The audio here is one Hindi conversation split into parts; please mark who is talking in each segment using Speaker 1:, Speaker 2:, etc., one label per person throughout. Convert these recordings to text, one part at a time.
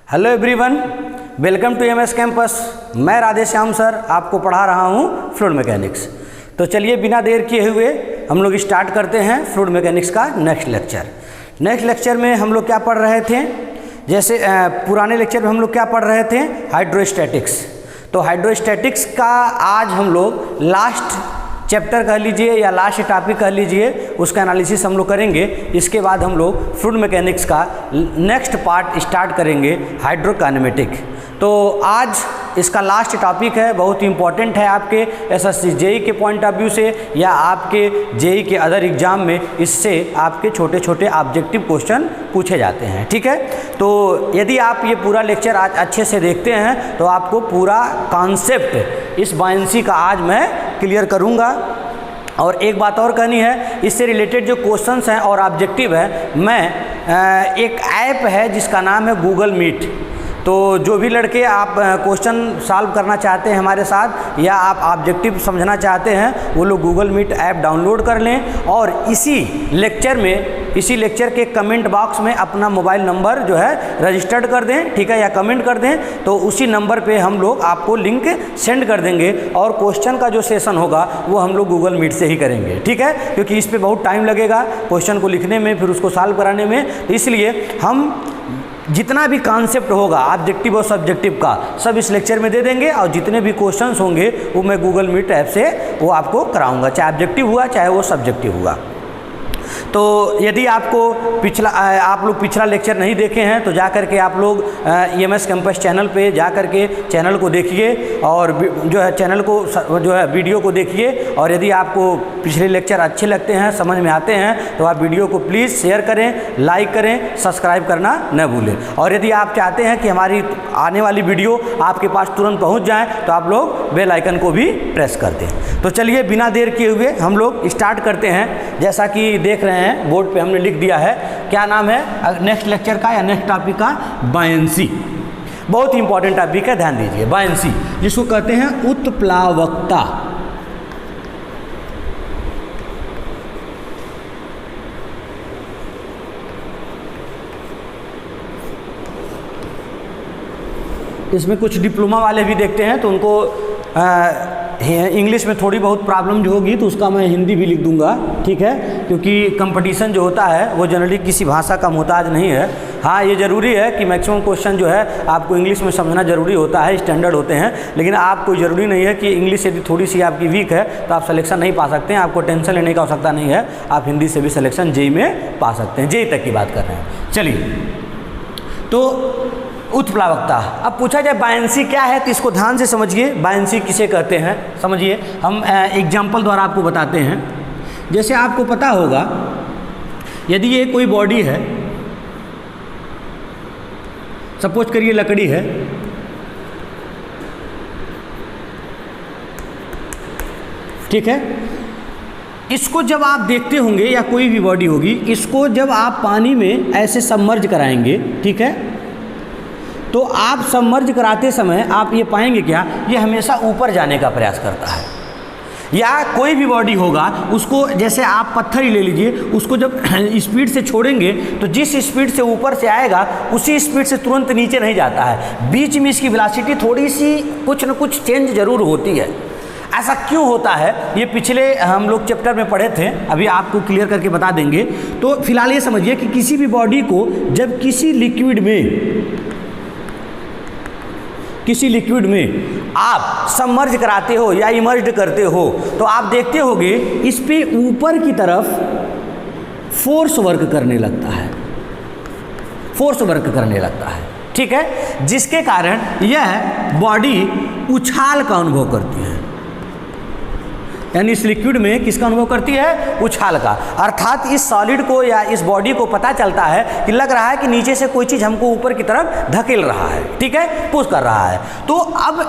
Speaker 1: Hello everyone, welcome to MS campus. मैं राधेश्याम सर आपको पढ़ा रहा हूँ फ्लूइड मैकेनिक्स। तो चलिए बिना देर किए हुए हम लोग स्टार्ट करते हैं फ्लूइड मैकेनिक्स का नेक्स्ट लेक्चर। नेक्स्ट लेक्चर में हम लोग क्या पढ़ रहे थे, जैसे पुराने लेक्चर में हम लोग क्या पढ़ रहे थे, हाइड्रोस्टैटिक्स। तो हाइड्रोस्टैटिक्स का आज हम लोग लास्ट चैप्टर कह लीजिए या लास्ट टॉपिक कह लीजिए, उसका एनालिसिस हम लोग करेंगे। इसके बाद हम लोग फ्लूइड मैकेनिक्स का नेक्स्ट पार्ट स्टार्ट करेंगे, हाइड्रोकाइनेमेटिक। तो आज इसका लास्ट टॉपिक है, बहुत इंपॉर्टेंट है आपके एसएससी जेई के पॉइंट ऑफ व्यू से या आपके जेई के अदर एग्जाम में इससे आपके छोटे छोटे ऑब्जेक्टिव क्वेश्चन पूछे जाते हैं। ठीक है, तो यदि आप ये पूरा लेक्चर आज अच्छे से देखते हैं तो आपको पूरा कॉन्सेप्ट इस बायंसी का आज मैं क्लियर करूँगा। और एक बात और कहनी है, इससे रिलेटेड जो क्वेश्चंस हैं और ऑब्जेक्टिव है, मैं एक ऐप है जिसका नाम है गूगल मीट। तो जो भी लड़के आप क्वेश्चन सॉल्व करना चाहते हैं हमारे साथ या आप ऑब्जेक्टिव समझना चाहते हैं, वो लोग गूगल मीट ऐप डाउनलोड कर लें और इसी लेक्चर के कमेंट बॉक्स में अपना मोबाइल नंबर जो है रजिस्टर्ड कर दें, ठीक है, या कमेंट कर दें। तो उसी नंबर पे हम लोग आपको लिंक सेंड कर देंगे और क्वेश्चन का जो सेशन होगा वो हम लोग गूगल मीट से ही करेंगे। ठीक है, क्योंकि इस पर बहुत टाइम लगेगा क्वेश्चन को लिखने में, फिर उसको सॉल्व कराने में। तो इसलिए हम जितना भी कॉन्सेप्ट होगा ऑब्जेक्टिव और सब्जेक्टिव का सब इस लेक्चर में दे देंगे और जितने भी क्वेश्चंस होंगे वो मैं गूगल मीट ऐप से वो आपको कराऊंगा, चाहे ऑब्जेक्टिव हुआ चाहे वो सब्जेक्टिव हुआ। तो यदि आपको आप लोग पिछला लेक्चर नहीं देखे हैं तो जा कर के आप लोग एमएस कैंपस चैनल पे जा कर के चैनल को देखिए और जो है चैनल को जो है वीडियो को देखिए। और यदि आपको पिछले लेक्चर अच्छे लगते हैं, समझ में आते हैं, तो आप वीडियो को प्लीज़ शेयर करें, लाइक करें, सब्सक्राइब करना न भूलें। और यदि आप चाहते हैं कि हमारी आने वाली वीडियो आपके पास तुरंत पहुँच जाए तो आप लोग बेल आइकन को भी प्रेस कर दें। तो चलिए बिना देर किए हुए हम लोग स्टार्ट करते हैं। जैसा कि देख रहे हैं बोर्ड पे हमने लिख दिया है, क्या नाम है नेक्स्ट लेक्चर का या नेक्स्ट टॉपिक का, बायंसी। बहुत इंपॉर्टेंट टॉपिक है, ध्यान दीजिए। बायंसी जिसको कहते हैं उत्प्लावकता। इसमें कुछ डिप्लोमा वाले भी देखते हैं तो उनको इंग्लिश में थोड़ी बहुत प्रॉब्लम जो होगी तो उसका मैं हिंदी भी लिख दूंगा, ठीक है, क्योंकि कंपटीशन जो होता है वो जनरली किसी भाषा का मोहताज नहीं है। हाँ, ये ज़रूरी है कि मैक्सिमम क्वेश्चन जो है आपको इंग्लिश में समझना ज़रूरी होता है, स्टैंडर्ड होते हैं, लेकिन आपको ज़रूरी नहीं है कि इंग्लिश यदि थोड़ी सी आपकी वीक है तो आप सिलेक्शन नहीं पा सकते हैं। आपको टेंशन लेने की आवश्यकता नहीं है, आप हिंदी से भी सिलेक्शन जेई में पा सकते हैं। जेई तक की बात कर रहे हैं। चलिए, तो उत्प्लावकता। अब पूछा जाए बायंसी क्या है तो इसको ध्यान से समझिए, बायंसी किसे कहते हैं समझिए। हम एग्जाम्पल द्वारा आपको बताते हैं। जैसे आपको पता होगा यदि ये कोई बॉडी है, सपोज करिए लकड़ी है, ठीक है, इसको जब आप देखते होंगे या कोई भी बॉडी होगी, इसको जब आप पानी में ऐसे सबमर्ज कराएंगे, ठीक है, तो आप सबमर्ज कराते समय आप ये पाएंगे क्या, ये हमेशा ऊपर जाने का प्रयास करता है। या कोई भी बॉडी होगा उसको, जैसे आप पत्थर ही ले लीजिए, उसको जब स्पीड से छोड़ेंगे तो जिस स्पीड से ऊपर से आएगा उसी स्पीड से तुरंत नीचे नहीं जाता है, बीच में इसकी वेलोसिटी थोड़ी सी कुछ न कुछ चेंज जरूर होती है। ऐसा क्यों होता है ये पिछले हम लोग चैप्टर में पढ़े थे, अभी आपको क्लियर करके बता देंगे। तो फिलहाल ये समझिए कि किसी भी बॉडी को जब किसी लिक्विड में आप सबमर्ज कराते हो या इमर्ज्ड करते हो तो आप देखते होगे इस पे ऊपर की तरफ फोर्स वर्क करने लगता है, ठीक है, जिसके कारण यह बॉडी उछाल का अनुभव करती है। यानी इस लिक्विड में किसका अनुभव करती है, उछाल का। अर्थात इस सॉलिड को या इस बॉडी को पता चलता है कि लग रहा है कि नीचे से कोई चीज़ हमको ऊपर की तरफ धकेल रहा है, ठीक है, पुश कर रहा है। तो अब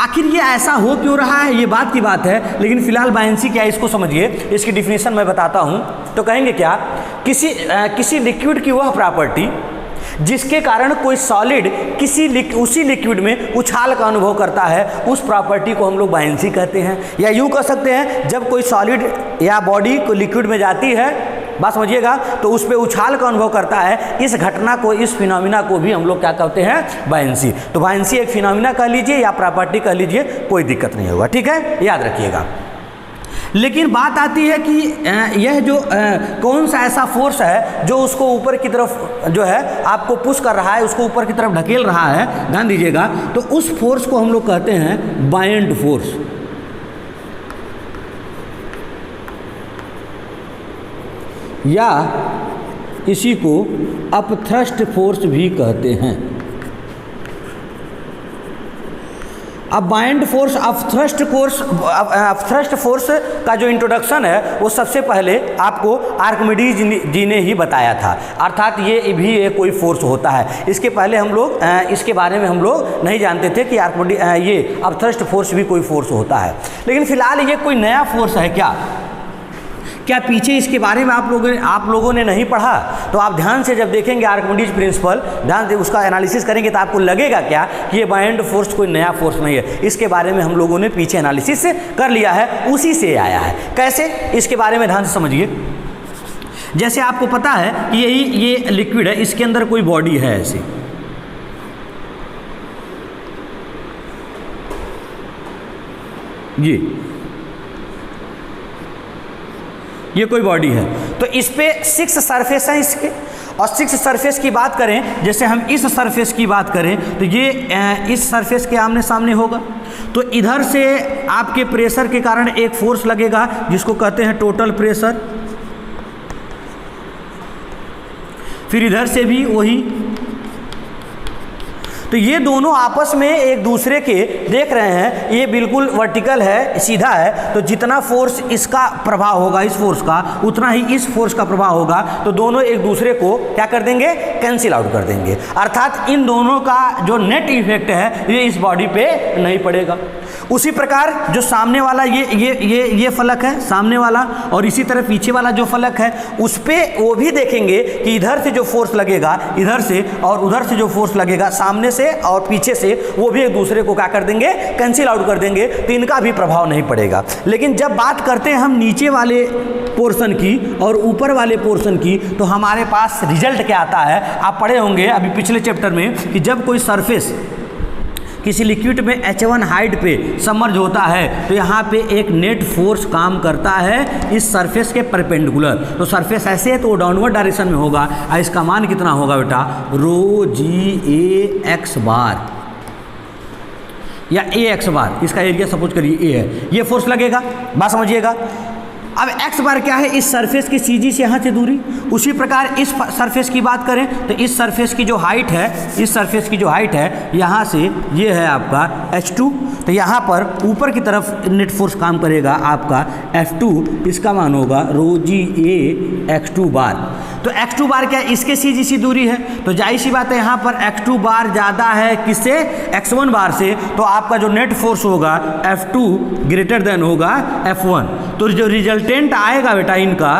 Speaker 1: आखिर ये ऐसा हो क्यों रहा है, ये बात की बात है, लेकिन फिलहाल बायंसी क्या है इसको समझिए। इसकी डिफिनेशन मैं बताता हूँ। तो कहेंगे क्या, किसी लिक्विड की वह प्रॉपर्टी जिसके कारण कोई सॉलिड उसी लिक्विड में उछाल का अनुभव करता है, उस प्रॉपर्टी को हम लोग बायंसी कहते हैं। या यूँ कह सकते हैं, जब कोई सॉलिड या बॉडी को लिक्विड में जाती है बात समझिएगा। तो उस पर उछाल का अनुभव करता है, इस घटना को, इस फिनोमिना को भी हम लोग क्या कहते हैं, बायंसी। तो बायंसी एक फिनोमिना कह लीजिए या प्रॉपर्टी कह लीजिए, कोई दिक्कत नहीं होगा, ठीक है, याद रखिएगा। लेकिन बात आती है कि यह जो कौन सा ऐसा फोर्स है जो उसको ऊपर की तरफ जो है आपको पुश कर रहा है, उसको ऊपर की तरफ ढकेल रहा है, ध्यान दीजिएगा। तो उस फोर्स को हम लोग कहते हैं बायंड फोर्स, या इसी को अपथ्रस्ट फोर्स भी कहते हैं। अब बाइंड फोर्स, अपथ्रस्ट फोर्स का जो इंट्रोडक्शन है वो सबसे पहले आपको आर्किमिडीज जी ने ही बताया था, अर्थात ये भी एक कोई फोर्स होता है। इसके पहले हम लोग इसके बारे में हम लोग नहीं जानते थे कि ये अपथ्रस्ट फोर्स भी कोई फोर्स होता है। लेकिन फिलहाल ये कोई नया फोर्स है क्या पीछे इसके बारे में आप लोगों ने नहीं पढ़ा? तो आप ध्यान से जब देखेंगे आर्किमिडीज प्रिंसिपल, ध्यान से उसका एनालिसिस करेंगे तो आपको लगेगा क्या कि ये बायंड फोर्स कोई नया फोर्स नहीं है। इसके बारे में हम लोगों ने पीछे एनालिसिस कर लिया है, उसी से आया है। कैसे, इसके बारे में ध्यान से समझिए। जैसे आपको पता है कि ये लिक्विड है, इसके अंदर कोई बॉडी है ऐसी, ये कोई बॉडी है। तो इस पे 6 सरफेस हैं इसके, और 6 सरफेस की बात करें, जैसे हम इस सरफेस की बात करें तो ये इस सरफेस के आमने सामने होगा। तो इधर से आपके प्रेशर के कारण एक फोर्स लगेगा जिसको कहते हैं टोटल प्रेशर, फिर इधर से भी वही। तो ये दोनों आपस में एक दूसरे के देख रहे हैं, ये बिल्कुल वर्टिकल है, सीधा है। तो जितना फोर्स इसका प्रभाव होगा इस फोर्स का, उतना ही इस फोर्स का प्रभाव होगा। तो दोनों एक दूसरे को क्या कर देंगे, कैंसिल आउट कर देंगे। अर्थात इन दोनों का जो नेट इफेक्ट है ये इस बॉडी पे नहीं पड़ेगा। उसी प्रकार जो सामने वाला ये फलक है सामने वाला, और इसी तरह पीछे वाला जो फलक है उस पर वो भी देखेंगे कि इधर से जो फोर्स लगेगा इधर से, और उधर से जो फोर्स लगेगा सामने से और पीछे से, वो भी एक दूसरे को क्या कर देंगे, कैंसिल आउट कर देंगे। तो इनका भी प्रभाव नहीं पड़ेगा। लेकिन जब बात करते हैं हम नीचे वाले पोर्शन की और ऊपर वाले पोर्शन की, तो हमारे पास रिजल्ट क्या आता है। आप पढ़े होंगे अभी पिछले चैप्टर में कि जब कोई सरफेस किसी लिक्विड में H1 हाइट पे सबमर्ज होता है तो यहाँ पे एक नेट फोर्स काम करता है इस सरफेस के परपेंडिकुलर। तो सरफेस ऐसे है तो वो डाउनवर्ड डायरेक्शन में होगा, और इसका मान कितना होगा बेटा, रो जी ए एक्स बार या ए एक्स बार। इसका एरिया सपोज करिए ए है, ये फोर्स लगेगा, बात समझिएगा। अब x बार क्या है, इस सरफेस की सीजी से यहाँ से दूरी। उसी प्रकार इस सरफेस की बात करें तो इस सरफेस की जो हाइट है, इस सरफेस की जो हाइट है यहाँ से ये है आपका h2। तो यहाँ पर ऊपर की तरफ नेट फोर्स काम करेगा आपका F2, इसका मान होगा रो जी ए x2 बार। तो x2 बार क्या है, इसके सीजी सी दूरी है। तो जाहिर सी बात है यहाँ पर x2 बार ज़्यादा है किससे, x1 बार से। तो आपका जो नेट फोर्स होगा F2 ग्रेटर देन होगा F1। तो जो रिजल्टेंट आएगा बेटा इनका,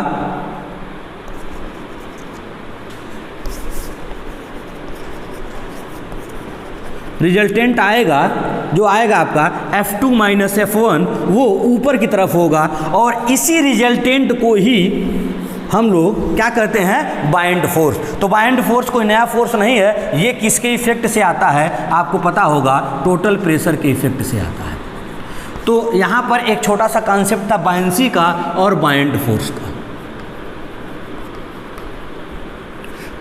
Speaker 1: रिजल्टेंट आएगा जो आएगा आपका F2 माइनस F1, वो ऊपर की तरफ होगा। और इसी रिजल्टेंट को ही हम लोग क्या कहते हैं, बाइंड फोर्स। तो बाइंड फोर्स कोई नया फोर्स नहीं है, ये किसके इफेक्ट से आता है आपको पता होगा, टोटल प्रेशर के इफेक्ट से आता है। तो यहाँ पर एक छोटा सा कॉन्सेप्ट था बायंसी का और बाइंड फोर्स का।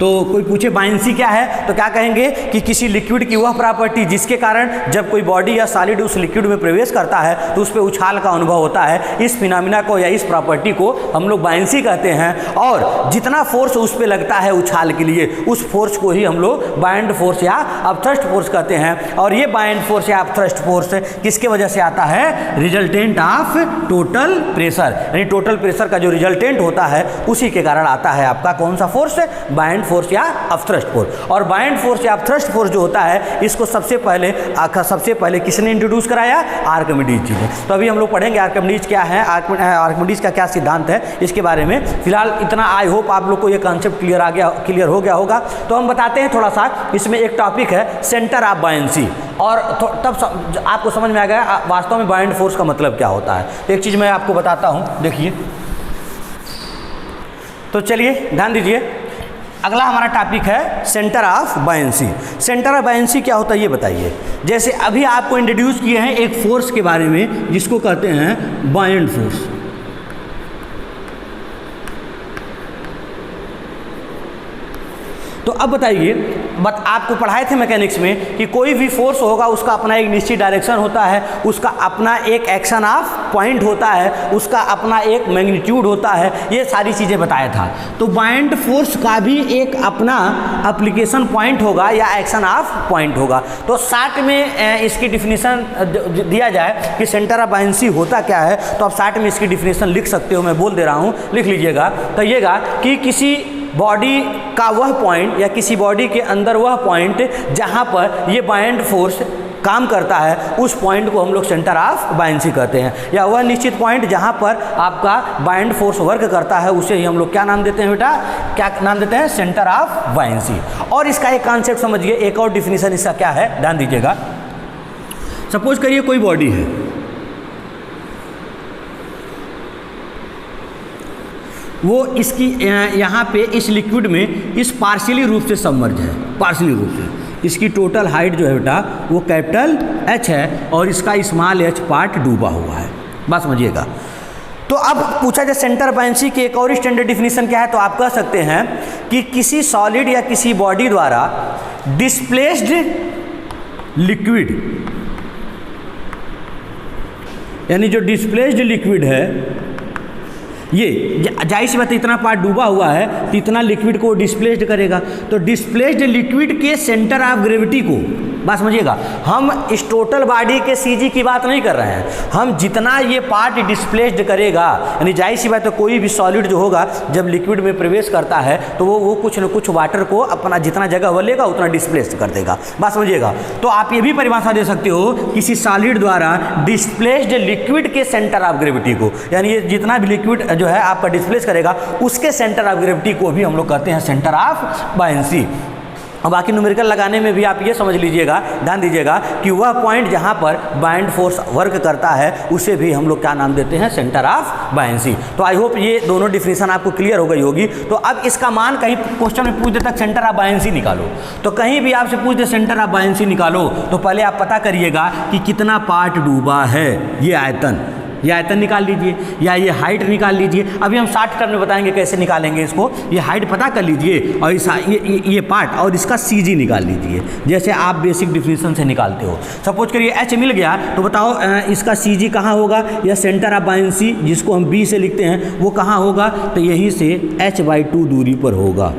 Speaker 1: तो कोई पूछे बायंसी क्या है तो क्या कहेंगे कि किसी लिक्विड की वह प्रॉपर्टी जिसके कारण जब कोई बॉडी या सॉलिड उस लिक्विड में प्रवेश करता है तो उस पर उछाल का अनुभव होता है। इस फिनोमिना को या इस प्रॉपर्टी को हम लोग बायंसी कहते हैं। और जितना फोर्स उस पर लगता है उछाल के लिए, उस फोर्स को ही हम लोग बाइंड फोर्स या अपथ्रस्ट फोर्स कहते हैं। और ये बाइंड फोर्स या अपथ्रस्ट फोर्स किसके वजह से आता है, रिजल्टेंट ऑफ टोटल प्रेशर, यानी टोटल प्रेशर का जो रिजल्टेंट होता है उसी के कारण आता है आपका कौन सा फोर्स, बाइंड फोर्स या अपथ्रस्ट फोर्स। और बाइंड फोर्स या अपथ्रस्ट फोर्स जो होता है इसको सबसे पहले किसने इंट्रोड्यूस कराया, आर्किमिडीज जी ने। तो अभी हम लोग पढ़ेंगे आर्किमिडीज क्या है, आर्किमिडीज का क्या सिद्धांत है, इसके बारे में। फिलहाल इतना आई होप आप लोग को ये कॉन्सेप्ट क्लियर हो गया होगा। तो हम बताते हैं थोड़ा सा, इसमें एक टॉपिक है सेंटर ऑफ बायंसी, और तब आपको समझ में आ गया वास्तव में बाइंड फोर्स का मतलब क्या होता है। एक चीज़ मैं आपको बताता हूँ, देखिए तो चलिए ध्यान दीजिए, अगला हमारा टॉपिक है centre of buoyancy. Centre of buoyancy क्या होता है ये बताइए। जैसे अभी आपको इंट्रोड्यूस किए हैं एक फोर्स के बारे में जिसको कहते हैं बायंड फोर्स। तो अब बताइए, आपको पढ़ाए थे मैकेनिक्स में कि कोई भी फोर्स होगा उसका अपना एक निश्चित डायरेक्शन होता है, उसका अपना एक एक्शन ऑफ पॉइंट होता है, उसका अपना एक मैग्नीट्यूड होता है, ये सारी चीज़ें बताया था। तो बायंड फोर्स का भी एक अपना एप्लीकेशन पॉइंट होगा या एक्शन ऑफ पॉइंट होगा। तो शॉर्ट में इसकी डिफिनीशन दिया जाए कि सेंटर ऑफ बायंसी होता क्या है, तो आप शॉर्ट में इसकी डिफिनीशन लिख सकते हो, मैं बोल दे रहा हूँ, लिख लीजिएगा। कहिएगा कि किसी बॉडी का वह पॉइंट या किसी बॉडी के अंदर वह पॉइंट जहाँ पर ये बायंड फोर्स काम करता है, उस पॉइंट को हम लोग सेंटर ऑफ बायंसी कहते हैं। या वह निश्चित पॉइंट जहाँ पर आपका बायंड फोर्स वर्क करता है, उसे ही हम लोग क्या नाम देते हैं बेटा, क्या नाम देते हैं, सेंटर ऑफ बायंसी। और इसका एक कॉन्सेप्ट समझिए, एक और डिफिनीशन इसका क्या है, ध्यान दीजिएगा। सपोज करिए कोई बॉडी है, वो इसकी यहाँ पे इस लिक्विड में इस पार्शियली रूप से सबमर्ज है, पार्शियली रूप से। इसकी टोटल हाइट जो है बेटा वो कैपिटल H है और इसका स्मॉल h पार्ट डूबा हुआ है, बात समझिएगा। तो अब पूछा जाए सेंटर बायंसी की एक और स्टैंडर्ड डिफिनीशन क्या है, तो आप कह सकते हैं कि किसी सॉलिड या किसी बॉडी द्वारा डिस्प्लेस्ड लिक्विड, यानी जो डिस्प्लेस्ड लिक्विड है, ये जाहिर सी बात है इतना पार्ट डूबा हुआ है तो इतना लिक्विड को डिस्प्लेस्ड करेगा। तो डिस्प्लेस्ड लिक्विड के सेंटर ऑफ ग्रेविटी को, बात समझिएगा, हम इस टोटल बॉडी के सीजी की बात नहीं कर रहे हैं, हम जितना ये पार्ट डिस्प्लेस्ड करेगा, यानी जाहिर सी बात है कोई भी सॉलिड जो होगा जब लिक्विड में प्रवेश करता है तो वो कुछ न कुछ वाटर को अपना जितना जगह वो लेगा उतना डिस्प्लेस्ड कर देगा, बात समझिएगा। तो आप ये भी परिभाषा दे सकते हो किसी सॉलिड द्वारा डिस्प्लेस्ड लिक्विड के सेंटर ऑफ ग्रेविटी को, यानी ये जितना भी लिक्विड जो है आपका डिस्प्लेस करेगा उसके सेंटर ऑफ ग्रेविटी को भी हम लोग कहते हैं सेंटर ऑफ बायंसी। और बाकी न्यूमेरिकल लगाने में भी आप ये समझ लीजिएगा, ध्यान दीजिएगा कि वह पॉइंट जहाँ पर बायंड फोर्स वर्क करता है उसे भी हम लोग क्या नाम देते हैं, सेंटर ऑफ बायंसी। तो आई होप ये दोनों डिफिनीशन आपको क्लियर हो गई होगी। तो अब इसका मान कहीं क्वेश्चन में पूछ देता सेंटर ऑफ बायंसी निकालो, तो कहीं भी आपसे पूछ दे सेंटर ऑफ बायंसी निकालो, तो पहले आप पता करिएगा कि कितना पार्ट डूबा है, ये आयतन निकाल लीजिए या ये हाइट निकाल लीजिए। अभी हम शॉर्ट टर्म में बताएंगे कैसे निकालेंगे इसको। ये हाइट पता कर लीजिए और ये पार्ट और इसका सीजी निकाल लीजिए, जैसे आप बेसिक डिफिनीशन से निकालते हो। सपोज करिए H मिल गया, तो बताओ इसका सीजी कहाँ होगा, या सेंटर ऑफ बायंसी जिसको हम B से लिखते हैं वो कहाँ होगा, तो यहीं से h/2 दूरी पर होगा।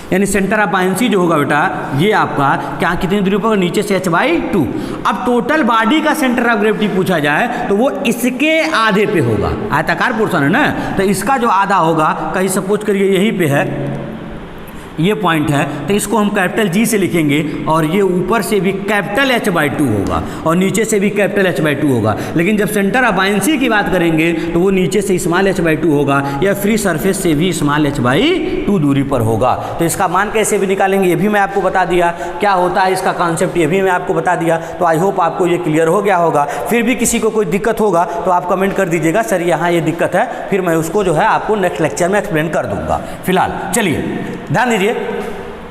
Speaker 1: यानी सेंटर ऑफ बायंसी जो होगा बेटा ये आपका क्या कितनी दूरी पर, नीचे से h/2। अब टोटल बॉडी का सेंटर ऑफ ग्रेविटी पूछा जाए तो वो इसके आधे पे होगा, आयताकार पोर्शन है ना, तो इसका जो आधा होगा, कहीं सपोज करिए यहीं पे है, ये पॉइंट है, तो इसको हम कैपिटल G से लिखेंगे और ये ऊपर से भी कैपिटल H/2 होगा और नीचे से भी कैपिटल H/2 होगा। लेकिन जब सेंटर ऑफ बायंसी की बात करेंगे तो वो नीचे से स्मॉल h/2 होगा या फ्री सरफेस से भी स्मॉल h/2 दूरी पर होगा। तो इसका मान कैसे भी निकालेंगे ये भी मैं आपको बता दिया, क्या होता है इसका कॉन्सेप्ट ये भी मैं आपको बता दिया। तो आई होप आपको ये क्लियर हो गया होगा। फिर भी किसी को कोई दिक्कत होगा तो आप कमेंट कर दीजिएगा, सर यहाँ ये दिक्कत है, फिर मैं उसको जो है आपको नेक्स्ट लेक्चर में एक्सप्लेन कर दूंगा। फिलहाल चलिए ध्यान दीजिए,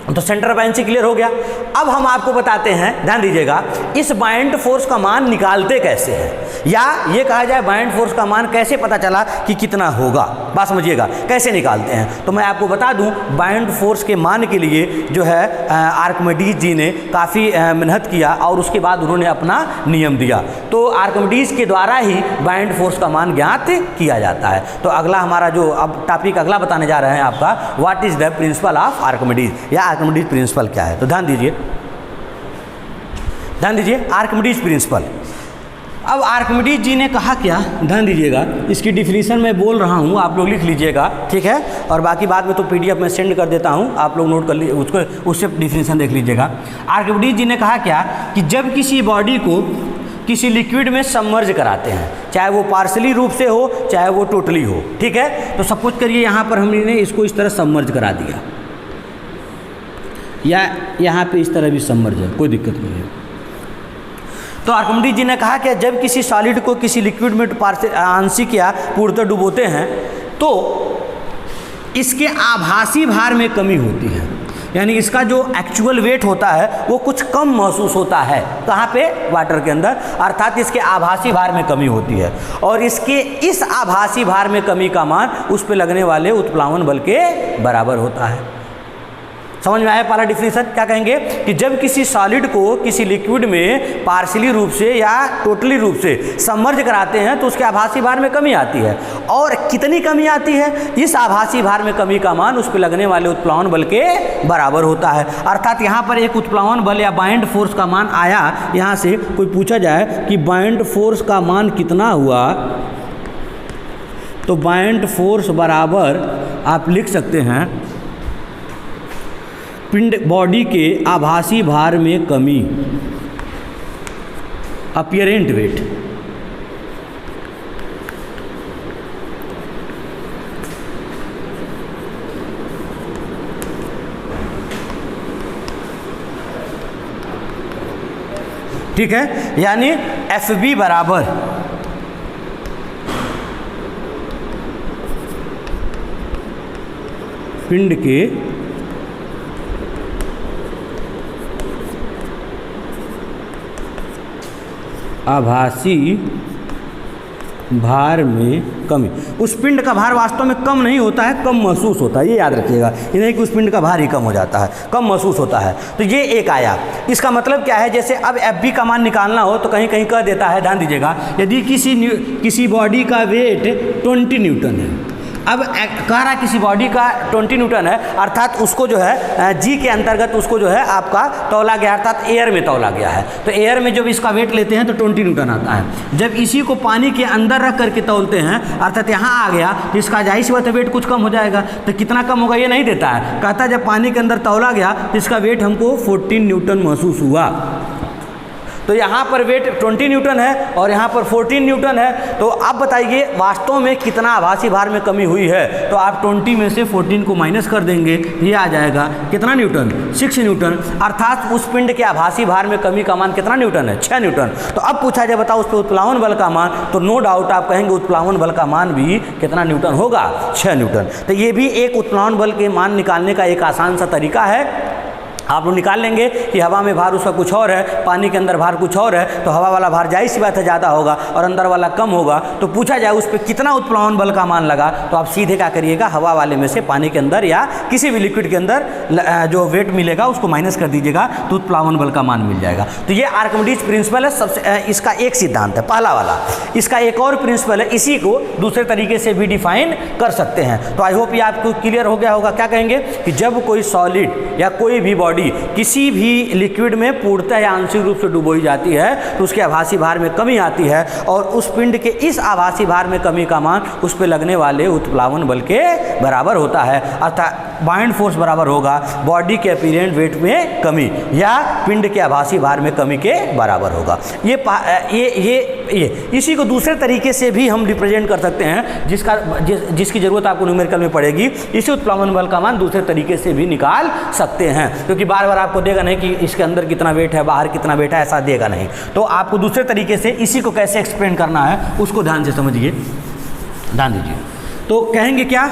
Speaker 1: तो सेंटर ऑफ बायंसी क्लियर हो गया। अब हम आपको बताते हैं, ध्यान दीजिएगा, इस बायंड फोर्स का मान निकालते कैसे हैं, या ये कहा जाए बायंड फोर्स का मान कैसे पता चला कि कितना होगा, बात समझिएगा कैसे निकालते हैं। तो मैं आपको बता दूं बायंड फोर्स के मान के लिए जो है आर्किमिडीज जी ने काफ़ी मेहनत किया और उसके बाद उन्होंने अपना नियम दिया। तो आर्किमिडीज के द्वारा ही बायंड फोर्स का मान ज्ञात किया जाता है। तो अगला हमारा जो अब टॉपिक अगला बताने जा रहे हैं आपका, what is the principle of Archimedes, या आर्किमिडीज प्रिंसिपल क्या है। तो ध्यान दीजिए आर्किमिडीज प्रिंसिपल। अब आर्किमिडीज जी ने कहा क्या, ध्यान दीजिएगा, इसकी डिफिनीशन मैं बोल रहा हूँ, आप लोग लिख लीजिएगा, ठीक है, और बाकी बाद में तो PDF में सेंड कर देता हूँ, आप लोग नोट कर लीजिए उसको, उससे डिफिनीशन देख लीजिएगा। आर्किमिडीज जी ने कहा क्या कि जब किसी बॉडी को किसी लिक्विड में सबमर्ज कराते हैं, चाहे वो पार्शली रूप से हो चाहे वो टोटली हो, ठीक है। तो सपोज करिए यहाँ पर हमने इसको इस तरह सबमर्ज करा दिया, या यहाँ पे इस तरह भी सबमर्ज है, कोई दिक्कत नहीं है। तो आर्किमिडीज जी ने कहा कि जब किसी सॉलिड को किसी लिक्विड में आंशिक या पूर्णतः डुबोते हैं तो इसके आभासी भार में कमी होती है, यानी इसका जो एक्चुअल वेट होता है वो कुछ कम महसूस होता है। कहाँ पे? वाटर के अंदर, अर्थात इसके आभासी भार में कमी होती है। और इसके इस आभासी भार में कमी का मान उस पे लगने वाले उत्प्लावन बल के बराबर होता है। समझ में आया पहला डिफिनीशन? क्या कहेंगे कि जब किसी सॉलिड को किसी लिक्विड में पार्शियली रूप से या टोटली रूप से सबमर्ज कराते हैं तो उसके आभासी भार में कमी आती है। और कितनी कमी आती है? इस आभासी भार में कमी का मान उस पर लगने वाले उत्प्लावन बल के बराबर होता है। अर्थात यहाँ पर एक उत्प्लावन बल या बाइंड फोर्स का मान आया, यहाँ से कोई पूछा जाए कि बाइंड फोर्स का मान कितना हुआ, तो बाइंड फोर्स बराबर आप लिख सकते हैं पिंड बॉडी के आभासी भार में कमी, अपीयरेंट वेट, ठीक है। यानी FB बराबर पिंड के आभासी भार में कमी। उस पिंड का भार वास्तव में कम नहीं होता है, कम महसूस होता है, ये याद रखिएगा। ये नहीं कि उस पिंड का भार ही कम हो जाता है, कम महसूस होता है। तो ये एक आया। इसका मतलब क्या है? जैसे अब FB का मान निकालना हो तो कहीं कहीं कह देता है, ध्यान दीजिएगा, यदि किसी बॉडी का वेट 20 न्यूटन है, अब कह रहा किसी बॉडी का 20 न्यूटन है, अर्थात उसको जो है जी के अंतर्गत उसको जो है आपका तौला गया, अर्थात एयर में तौला गया है। तो एयर में जब इसका वेट लेते हैं तो 20 न्यूटन आता है। जब इसी को पानी के अंदर रख करके तौलते हैं, अर्थात यहाँ आ गया, तो इसका जाहिर सी बात है वेट कुछ कम हो जाएगा। तो कितना कम होगा ये नहीं देता है, कहता है जब पानी के अंदर तौला गया तो इसका वेट हमको 14 न्यूटन महसूस हुआ। तो यहाँ पर वेट 20 न्यूटन है और यहाँ पर 14 न्यूटन है। तो आप बताइए वास्तव में कितना आभासी भार में कमी हुई है? तो आप 20 में से 14 को माइनस कर देंगे, ये आ जाएगा कितना न्यूटन? 6 न्यूटन। अर्थात उस पिंड के आभासी भार में कमी का मान कितना न्यूटन है? 6 न्यूटन। तो अब पूछा जाए बताओ उस पर उत्प्लावन बल का मान, तो नो डाउट आप कहेंगे उत्प्लावन बल का मान भी कितना न्यूटन होगा? 6 न्यूटन। तो ये भी एक उत्प्लावन बल के मान निकालने का एक आसान सा तरीका है। आप लोग निकाल लेंगे कि हवा में भार उसका कुछ और है, पानी के अंदर भार कुछ और है, तो हवा वाला भार जाहिर सी बात है ज़्यादा होगा और अंदर वाला कम होगा। तो पूछा जाए उस पर कितना उत्प्लावन बल का मान लगा, तो आप सीधे क्या करिएगा, हवा वाले में से पानी के अंदर या किसी भी लिक्विड के अंदर जो वेट मिलेगा उसको माइनस कर दीजिएगा, तो उत्प्लावन बल का मान मिल जाएगा। तो ये आर्किमिडीज प्रिंसिपल है, सबसे इसका एक सिद्धांत है पहला वाला। इसका एक और प्रिंसिपल है, इसी को दूसरे तरीके से भी डिफाइन कर सकते हैं। तो आई होप ये आपको क्लियर हो गया होगा। क्या कहेंगे कि जब कोई सॉलिड या कोई भी बॉडी किसी भी लिक्विड में पूर्णतः या आंशिक रूप से डुबोई जाती है तो उसके आभासी भार में कमी आती है, और उस पिंड के इस आभासी भार में कमी का मान उस पर लगने वाले उत्प्लावन बल के बराबर होता है। अर्थात बाइंड फोर्स बराबर होगा बॉडी के अपीरेंट वेट में कमी या पिंड के आभासी भार में कमी के बराबर होगा। ये इसी को दूसरे तरीके से भी हम रिप्रेजेंट कर सकते हैं, जिसकी ज़रूरत आपको न्यूमेरिकल में पड़ेगी। इसी उत्प्लावन बल का मान दूसरे तरीके से भी निकाल सकते हैं, क्योंकि बार बार आपको देगा नहीं कि इसके अंदर कितना वेट है, बाहर कितना वेट है, ऐसा देगा नहीं। तो आपको दूसरे तरीके से इसी को कैसे एक्सप्लेन करना है उसको ध्यान से समझिए, ध्यान दीजिए। तो कहेंगे क्या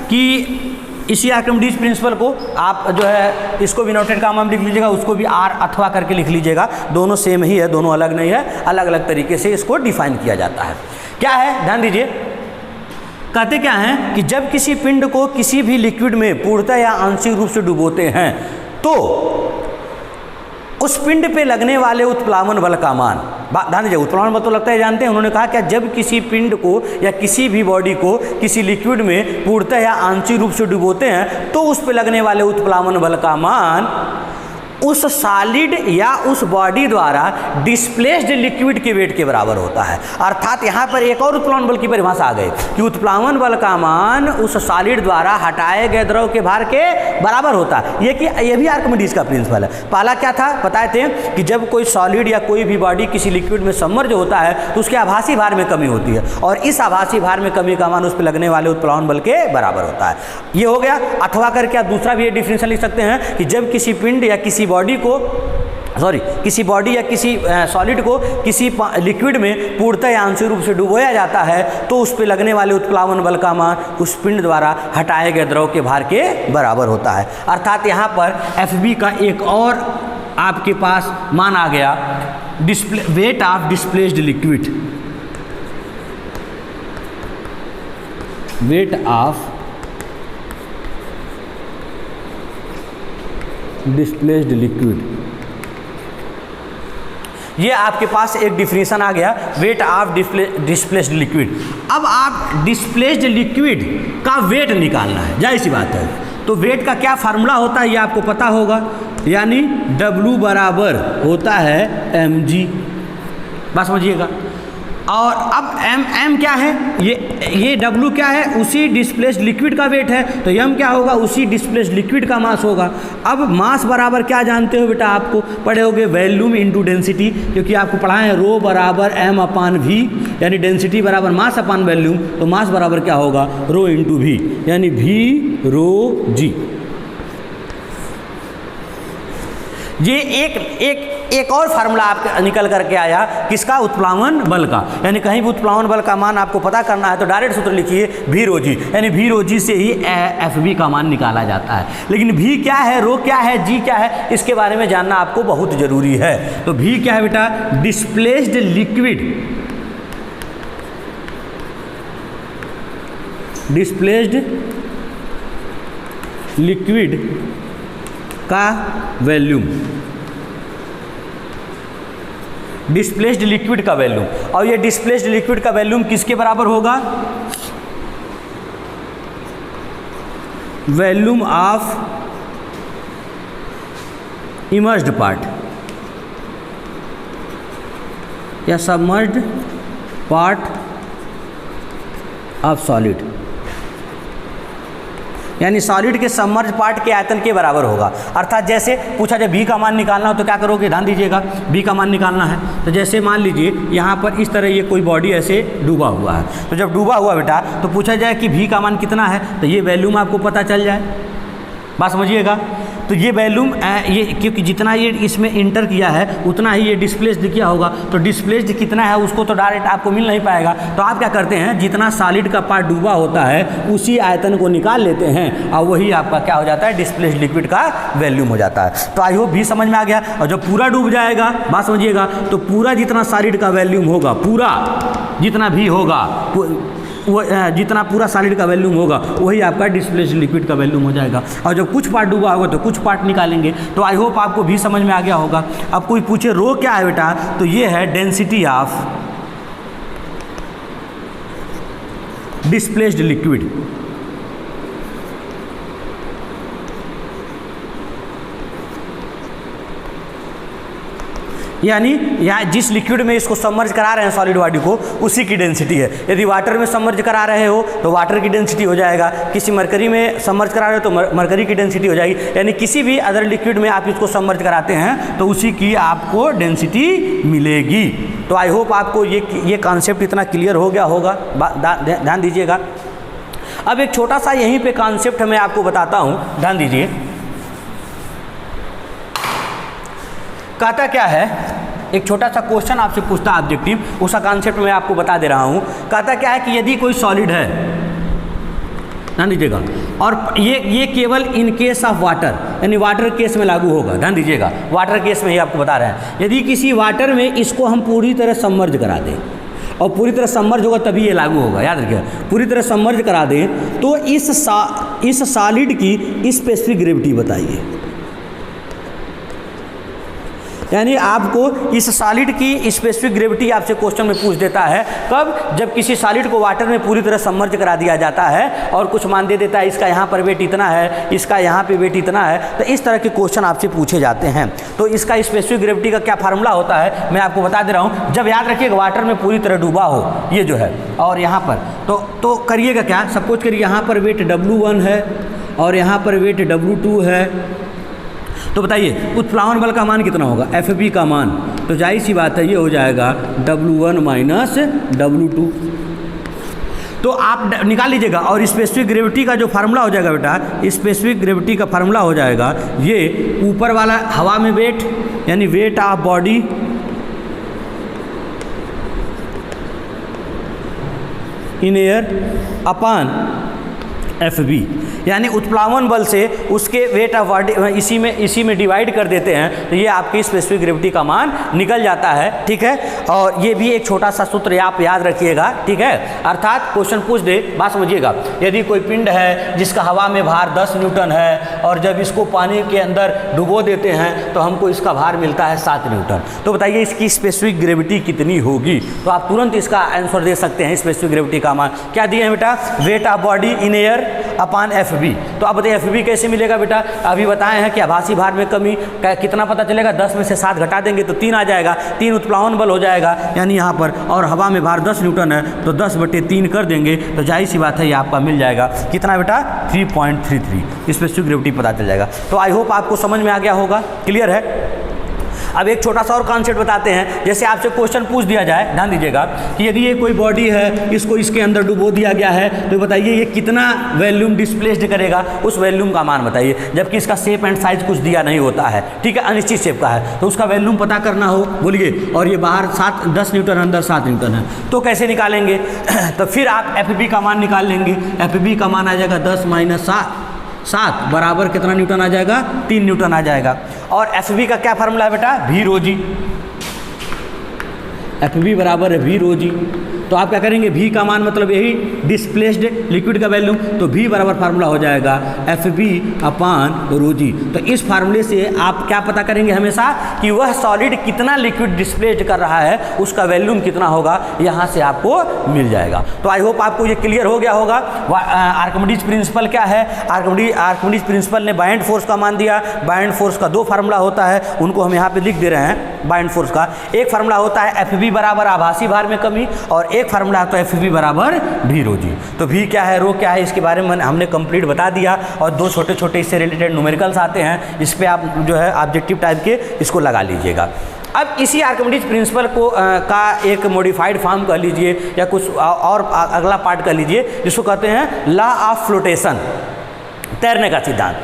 Speaker 1: कि इसी आर्किमिडीज प्रिंसिपल को आप जो है इसको भी नोटेड का नाम लिख लीजिएगा, उसको भी आर अथवा करके लिख लीजिएगा, दोनों सेम ही है, दोनों अलग नहीं है, अलग अलग तरीके से इसको डिफाइन किया जाता है। क्या है ध्यान दीजिए, कहते क्या हैं कि जब किसी पिंड को किसी भी लिक्विड में पूर्णतः या आंशिक रूप से डुबोते हैं तो उस पिंड पे लगने वाले उत्प्लावन बल का मान, ध्यान दीजिए उत्प्लावन बल तो लगता है जानते हैं। उन्होंने कहा कि जब किसी पिंड को या किसी भी बॉडी को किसी लिक्विड में पूर्णतः या आंशिक रूप से डुबोते हैं तो उस पे लगने वाले उत्प्लावन बल का मान उस सॉलिड या उस बॉडी द्वारा डिस्प्लेस्ड लिक्विड के वेट के बराबर होता है। अर्थात यहाँ पर एक और उत्प्लावन बल की परिभाषा आ गई कि उत्प्लावन बल का मान उस सॉलिड द्वारा हटाए गए द्रव के भार के बराबर होता है। ये भी आर्किमिडीज का प्रिंसिपल है। पहला क्या था बताए थे कि जब कोई सॉलिड या कोई भी बॉडी किसी लिक्विड में सबमर्ज होता है तो उसके आभासी भार में कमी होती है, और इस आभासी भार में कमी का मान उस पर लगने वाले उत्प्लावन बल के बराबर होता है। ये हो गया। अथवा करके आप दूसरा भी ये डिफिनेशन लिख सकते हैं कि जब किसी पिंड या किसी बॉडी को किसी बॉडी या किसी सॉलिड को किसी लिक्विड में पूर्णतः या आंशिक रूप से डुबोया जाता है तो उस पर लगने वाले उत्प्लावन बल का मान उस पिंड द्वारा हटाए गए द्रव के भार के बराबर होता है। अर्थात यहाँ पर Fb का एक और आपके पास मान आ गया, weight of displaced liquid, weight of displaced liquid, ये आपके पास एक डिफिनीशन आ गया, वेट ऑफ डिस्प्लेस्ड लिक्विड। अब आप डिस्प्लेस्ड लिक्विड का वेट निकालना है, जाहिर सी बात है। तो वेट का क्या फार्मूला होता है ये आपको पता होगा, यानी W बराबर होता है mg, बात समझिएगा। और अब m क्या है, ये W क्या है, उसी डिस्प्लेस्ड लिक्विड का वेट है, तो m क्या होगा, उसी डिस्प्लेस्ड लिक्विड का मास होगा। अब मास बराबर क्या जानते हो बेटा, आपको पढ़े होगे वॉल्यूम इनटू डेंसिटी, क्योंकि आपको पढ़ाए हैं रो बराबर m अपान v, यानी डेंसिटी बराबर मास अपान वॉल्यूम, तो मास बराबर क्या होगा, रो इंटू v, यानी v रो g। ये एक और फार्मूला आपका निकल करके आया, किसका, उत्प्लावन बल का। यानी कहीं भी उत्प्लावन बल का मान आपको पता करना है तो डायरेक्ट सूत्र लिखिए v रो जी, यानी v रो जी से ही Fb का मान निकाला जाता है। लेकिन v क्या है, रो क्या है, g क्या है, इसके बारे में जानना आपको बहुत जरूरी है। तो v क्या है बेटा, डिस्प्लेस्ड लिक्विड, डिस्प्लेस्ड लिक्विड का वॉल्यूम, डिस्प्लेस्ड लिक्विड का वॉल्यूम। और ये डिस्प्लेस्ड लिक्विड का वॉल्यूम किसके बराबर होगा, वॉल्यूम ऑफ इमर्ज्ड पार्ट या सबमर्ज्ड पार्ट ऑफ सॉलिड, यानी सॉलिड के सबमर्ज पार्ट के आयतन के बराबर होगा। अर्थात जैसे पूछा जब v का मान निकालना हो तो क्या करोगे, ध्यान दीजिएगा, v का मान निकालना है तो जैसे मान लीजिए यहाँ पर इस तरह ये कोई बॉडी ऐसे डूबा हुआ है, तो जब डूबा हुआ बेटा तो पूछा जाए कि v का मान कितना है, तो ये वॉल्यूम आपको पता चल जाए, बात समझिएगा। तो ये वॉल्यूम ये क्योंकि जितना ये इसमें इंटर किया है उतना ही ये डिस्प्लेस्ड किया होगा, तो डिस्प्लेस्ड कितना है उसको तो डायरेक्ट आपको मिल नहीं पाएगा। तो आप क्या करते हैं, जितना सॉलिड का पार्ट डूबा होता है उसी आयतन को निकाल लेते हैं और वही आपका क्या हो जाता है, डिस्प्लेस्ड लिक्विड का वॉल्यूम हो जाता है। तो आई होप भी समझ में आ गया। और जब पूरा डूब जाएगा, बात समझिएगा, तो पूरा जितना सॉलिड का वॉल्यूम होगा, पूरा जितना भी होगा, वो जितना पूरा सॉलिड का वॉल्यूम होगा वही आपका डिस्प्लेस्ड लिक्विड का वॉल्यूम हो जाएगा। और जब कुछ पार्ट डूबा होगा तो कुछ पार्ट निकालेंगे। तो आई होप आपको भी समझ में आ गया होगा। अब कोई पूछे रो क्या है बेटा, तो ये है डेंसिटी ऑफ डिस्प्लेस्ड लिक्विड, यानी यहाँ जिस लिक्विड में इसको सबमर्ज करा रहे हैं सॉलिड बॉडी को, उसी की डेंसिटी है। यदि वाटर में सबमर्ज करा रहे हो तो वाटर की डेंसिटी हो जाएगा, किसी मरकरी में सबमर्ज करा रहे हो तो मरकरी की डेंसिटी हो जाएगी। यानी किसी भी अदर लिक्विड में आप इसको सबमर्ज कराते हैं तो उसी की आपको डेंसिटी मिलेगी। तो आई होप आपको ये कॉन्सेप्ट इतना क्लियर हो गया होगा, ध्यान दीजिएगा। अब एक छोटा सा यहीं पे कॉन्सेप्ट मैं आपको बताता हूँ, ध्यान दीजिए। कहता क्या है, एक छोटा सा क्वेश्चन आपसे पूछता है ऑब्जेक्टिव, उसका कॉन्सेप्ट मैं आपको बता दे रहा हूँ। कहता क्या है कि यदि कोई सॉलिड है, ध्यान दीजिएगा, और ये केवल इन केस ऑफ वाटर, यानी वाटर केस में लागू होगा, ध्यान दीजिएगा, वाटर केस में ही आपको बता रहे हैं। यदि किसी वाटर में इसको हम पूरी तरह सबमर्ज करा दें, और पूरी तरह सबमर्ज होगा तभी ये लागू होगा, याद रखिए, पूरी तरह सबमर्ज करा दें तो इस सॉलिड की स्पेसिफिक ग्रेविटी बताइए। यानी आपको इस सॉलिड की स्पेसिफिक ग्रेविटी आपसे क्वेश्चन में पूछ देता है। कब, जब किसी सॉलिड को वाटर में पूरी तरह सबमर्ज करा दिया जाता है और कुछ मान दे देता है, इसका यहाँ पर वेट इतना है, इसका यहाँ पे वेट इतना है, तो इस तरह के क्वेश्चन आपसे पूछे जाते हैं। तो इसका स्पेसिफिक ग्रेविटी का क्या फार्मूला होता है मैं आपको बता दे रहा हूँ। जब याद रखिएगा वाटर में पूरी तरह डूबा हो, ये जो है, और यहाँ पर तो करिएगा क्या, सपोज करिए यहाँ पर वेट W1 है और यहाँ पर वेट W2 है, तो बताइए उत्प्लावन बल का मान कितना होगा, Fb का मान। तो जाहिर सी बात है ये हो जाएगा W1 माइनस W2। तो आप निकाल लीजिएगा। और स्पेसिफिक ग्रेविटी का जो फार्मूला हो जाएगा बेटा, स्पेसिफिक ग्रेविटी का फार्मूला हो जाएगा ये ऊपर वाला हवा में वेट यानी weight of body in air upon FB, यानी उत्प्लावन बल से उसके वेट ऑफ बॉडी इसी में डिवाइड कर देते हैं तो ये आपकी स्पेसिफिक ग्रेविटी का मान निकल जाता है। ठीक है, और ये भी एक छोटा सा सूत्र आप याद रखिएगा। ठीक है, अर्थात क्वेश्चन पूछ दे, बात समझिएगा, यदि कोई पिंड है जिसका हवा में भार 10 न्यूटन है और जब इसको पानी के अंदर डुबो देते हैं तो हमको इसका भार मिलता है 7 न्यूटन, तो बताइए इसकी स्पेसिफिक ग्रेविटी कितनी होगी? तो आप तुरंत इसका आंसर दे सकते हैं। स्पेसिफिक ग्रेविटी का मान क्या दिए हैं बेटा? Weight of body in air upon FB। तो अब बताइए FB कैसे मिलेगा बेटा? अभी बताए हैं कि आभासी भार में कमी कितना पता चलेगा? 10 में से 7 घटा देंगे तो 3 आ जाएगा, 3 उत्प्लावन बल हो जाएगा यानी यहाँ पर, और हवा में भार 10 न्यूटन है तो 10/3 कर देंगे तो जाहिर सी बात है ये आपका मिल जाएगा कितना बेटा? 3.33 स्पेसिफिक ग्रेविटी पता चल जाएगा। तो आई होप आपको समझ में आ गया होगा, क्लियर है। अब एक छोटा सा और कॉन्सेप्ट बताते हैं। जैसे आपसे क्वेश्चन पूछ दिया जाए, ध्यान दीजिएगा, कि यदि ये कोई बॉडी है इसको इसके अंदर डुबो दिया गया है तो बताइए ये कितना वॉल्यूम डिस्प्लेस्ड करेगा, उस वॉल्यूम का मान बताइए, जबकि इसका शेप एंड साइज कुछ दिया नहीं होता है। ठीक है, अनिश्चित शेप का है तो उसका वॉल्यूम पता करना हो, बोलिए, और ये बाहर 10 न्यूटन अंदर 7 न्यूटन है तो कैसे निकालेंगे? तो फिर आप FB का मान निकाल लेंगे। FB का मान आ जाएगा 10 - 7 बराबर कितना न्यूटन आ जाएगा? 3 न्यूटन आ जाएगा। और FB का क्या फार्मूला है बेटा? V rho G। FB बराबर है V rho G। तो आप क्या करेंगे? V का मान मतलब यही डिस्प्लेस्ड लिक्विड का वैल्यूम, तो V बराबर फार्मूला हो जाएगा FB अपान rho G। तो इस फार्मूले से आप क्या पता करेंगे हमेशा कि वह सॉलिड कितना लिक्विड डिस्प्लेस्ड कर रहा है, उसका वैल्यूम कितना होगा, यहाँ से आपको मिल जाएगा। तो आई होप आपको ये क्लियर हो गया होगा। आर्किमिडीज प्रिंसिपल क्या है? आर्किमिडीज प्रिंसिपल ने बाइंड फोर्स का मान दिया। बाइंड फोर्स का 2 फार्मूला होता है, उनको हम यहाँ पे लिख दे रहे हैं। बाइंड फोर्स का एक फार्मूला होता है FB बराबर आभासी भार में कमी, और एक फार्मूला आता है FB बराबर V rho G। तो V क्या है, रो क्या है, इसके बारे में हमने कंप्लीट बता दिया। और 2 छोटे छोटे इससे रिलेटेड न्यूमेरिकल्स आते हैं, इस पर आप जो है ऑब्जेक्टिव टाइप के इसको लगा लीजिएगा। अब इसी आर्किमिडीज प्रिंसिपल को का एक मॉडिफाइड फॉर्म कह लीजिए या कुछ और अगला पार्ट कह लीजिए, जिसको कहते हैं लॉ ऑफ फ्लोटेशन, तैरने का सिद्धांत।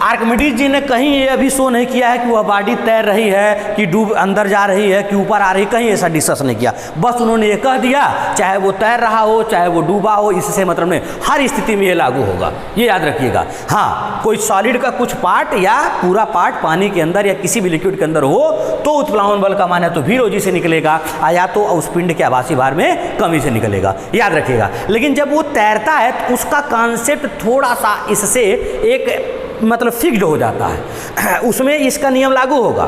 Speaker 1: आर्किमिडीज जी ने कहीं ये अभी शो नहीं किया है कि वह बॉडी तैर रही है कि डूब अंदर जा रही है कि ऊपर आ रही, कहीं ऐसा डिस्कस नहीं किया। बस उन्होंने ये कह दिया चाहे वो तैर रहा हो चाहे वो डूबा हो, इससे मतलब नहीं, हर स्थिति में ये लागू होगा, ये याद रखिएगा। हाँ, कोई सॉलिड का कुछ पार्ट या पूरा पार्ट पानी के अंदर या किसी भी लिक्विड के अंदर हो तो उत्प्लावन बल का मान है तो V rho G से निकलेगा, या तो उस पिंड के आभासी भार में कमी से निकलेगा, याद रखिएगा। लेकिन जब वो तैरता है तो उसका कॉन्सेप्ट थोड़ा सा इससे एक मतलब फिक्स्ड हो जाता है, उसमें इसका नियम लागू होगा।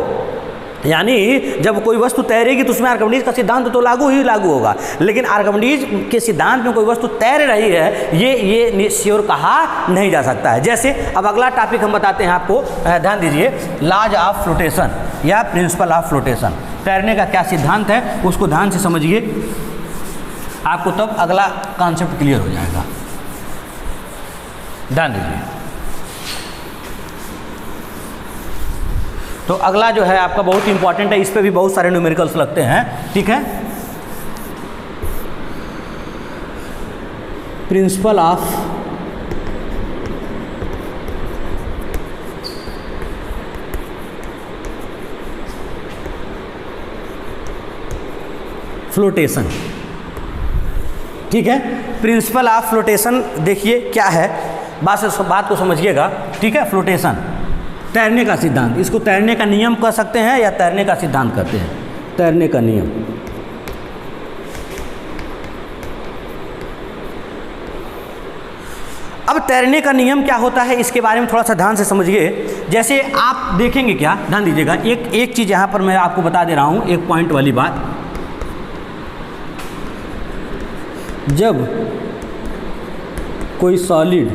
Speaker 1: यानी जब कोई वस्तु तैरेगी तो उसमें आर्किमिडीज का सिद्धांत तो लागू होगा, लेकिन आर्किमिडीज के सिद्धांत में कोई वस्तु तैर रही है ये श्योर कहा नहीं जा सकता है। जैसे अब अगला टॉपिक हम बताते हैं आपको, ध्यान दीजिए, लॉज ऑफ फ्लोटेशन या प्रिंसिपल ऑफ फ्लोटेशन। तैरने का क्या सिद्धांत है उसको ध्यान से समझिए, आपको तब अगला कॉन्सेप्ट क्लियर हो जाएगा। ध्यान दीजिए। तो अगला जो है आपका बहुत इंपॉर्टेंट है, इस पे भी बहुत सारे न्यूमेरिकल्स लगते हैं। ठीक है, प्रिंसिपल ऑफ फ्लोटेशन। ठीक है, प्रिंसिपल ऑफ फ्लोटेशन देखिए क्या है, बात को समझिएगा। ठीक है, फ्लोटेशन तैरने का सिद्धांत, इसको तैरने का नियम कह सकते हैं या तैरने का सिद्धांत कहते हैं, तैरने का नियम। अब तैरने का नियम क्या होता है इसके बारे में थोड़ा सा ध्यान से समझिए। जैसे आप देखेंगे, क्या ध्यान दीजिएगा, एक चीज़ यहाँ पर मैं आपको बता दे रहा हूँ, एक पॉइंट वाली बात। जब कोई सॉलिड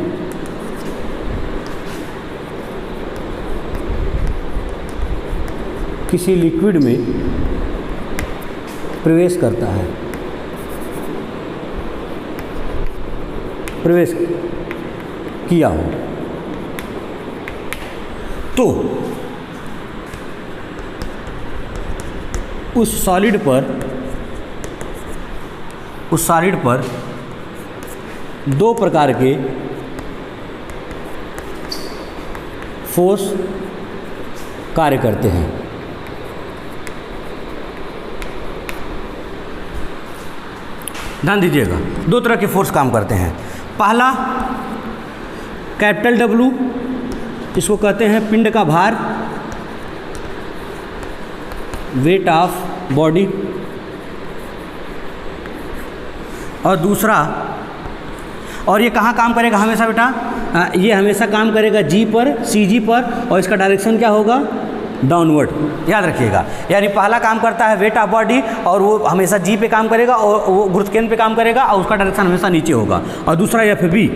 Speaker 1: किसी लिक्विड में प्रवेश करता है, प्रवेश किया हो, तो उस सॉलिड पर दो प्रकार के फोर्स कार्य करते हैं। ध्यान दीजिएगा, दो तरह के फोर्स काम करते हैं। पहला कैपिटल डब्लू, इसको कहते हैं पिंड का भार, वेट ऑफ बॉडी। और दूसरा, और ये कहाँ काम करेगा हमेशा बेटा, ये हमेशा काम करेगा जी पर, सी जी पर, और इसका डायरेक्शन क्या होगा, डाउनवर्ड। याद रखिएगा, यानी पहला काम करता है वेट ऑफ बॉडी और वो हमेशा जी पे काम करेगा और वो गुरुत्वाकर्षण पे काम करेगा और उसका डायरेक्शन हमेशा नीचे होगा। और दूसरा एफ बी,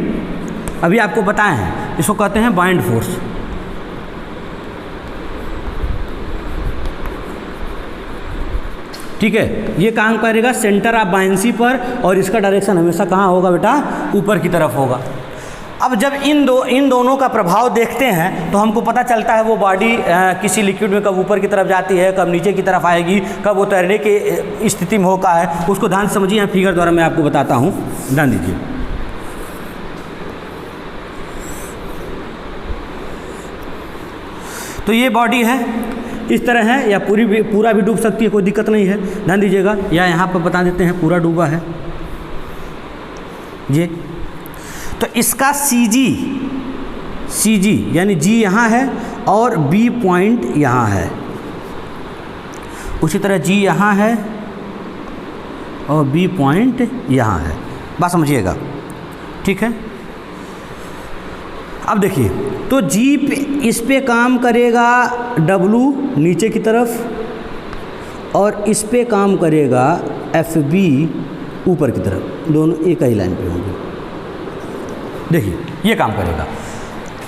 Speaker 1: अभी आपको बताए हैं, इसको कहते हैं बाइंड फोर्स। ठीक है, ये काम करेगा सेंटर ऑफ बायंसी पर और इसका डायरेक्शन हमेशा कहाँ होगा बेटा, ऊपर की तरफ होगा। अब जब इन दोनों का प्रभाव देखते हैं तो हमको पता चलता है वो बॉडी किसी लिक्विड में कब ऊपर की तरफ जाती है, कब नीचे की तरफ आएगी, कब वो तैरने की स्थिति में होता है, उसको ध्यान से समझिए। फिगर द्वारा मैं आपको बताता हूँ, ध्यान दीजिए। तो ये बॉडी है, इस तरह है, या पूरा भी डूब सकती है, कोई दिक्कत नहीं है। ध्यान दीजिएगा, या यहाँ पर बता देते हैं पूरा डूबा है ये। तो इसका सी जी यानी जी यहाँ है और बी पॉइंट यहाँ है, उसी तरह जी यहाँ है और बी पॉइंट यहाँ है। बात समझिएगा, ठीक है। अब देखिए, तो जी पे, इस पे काम करेगा डब्लू नीचे की तरफ और इस पे काम करेगा एफ बी ऊपर की तरफ, दोनों एक ही लाइन पे होंगे। देखिए ये काम करेगा।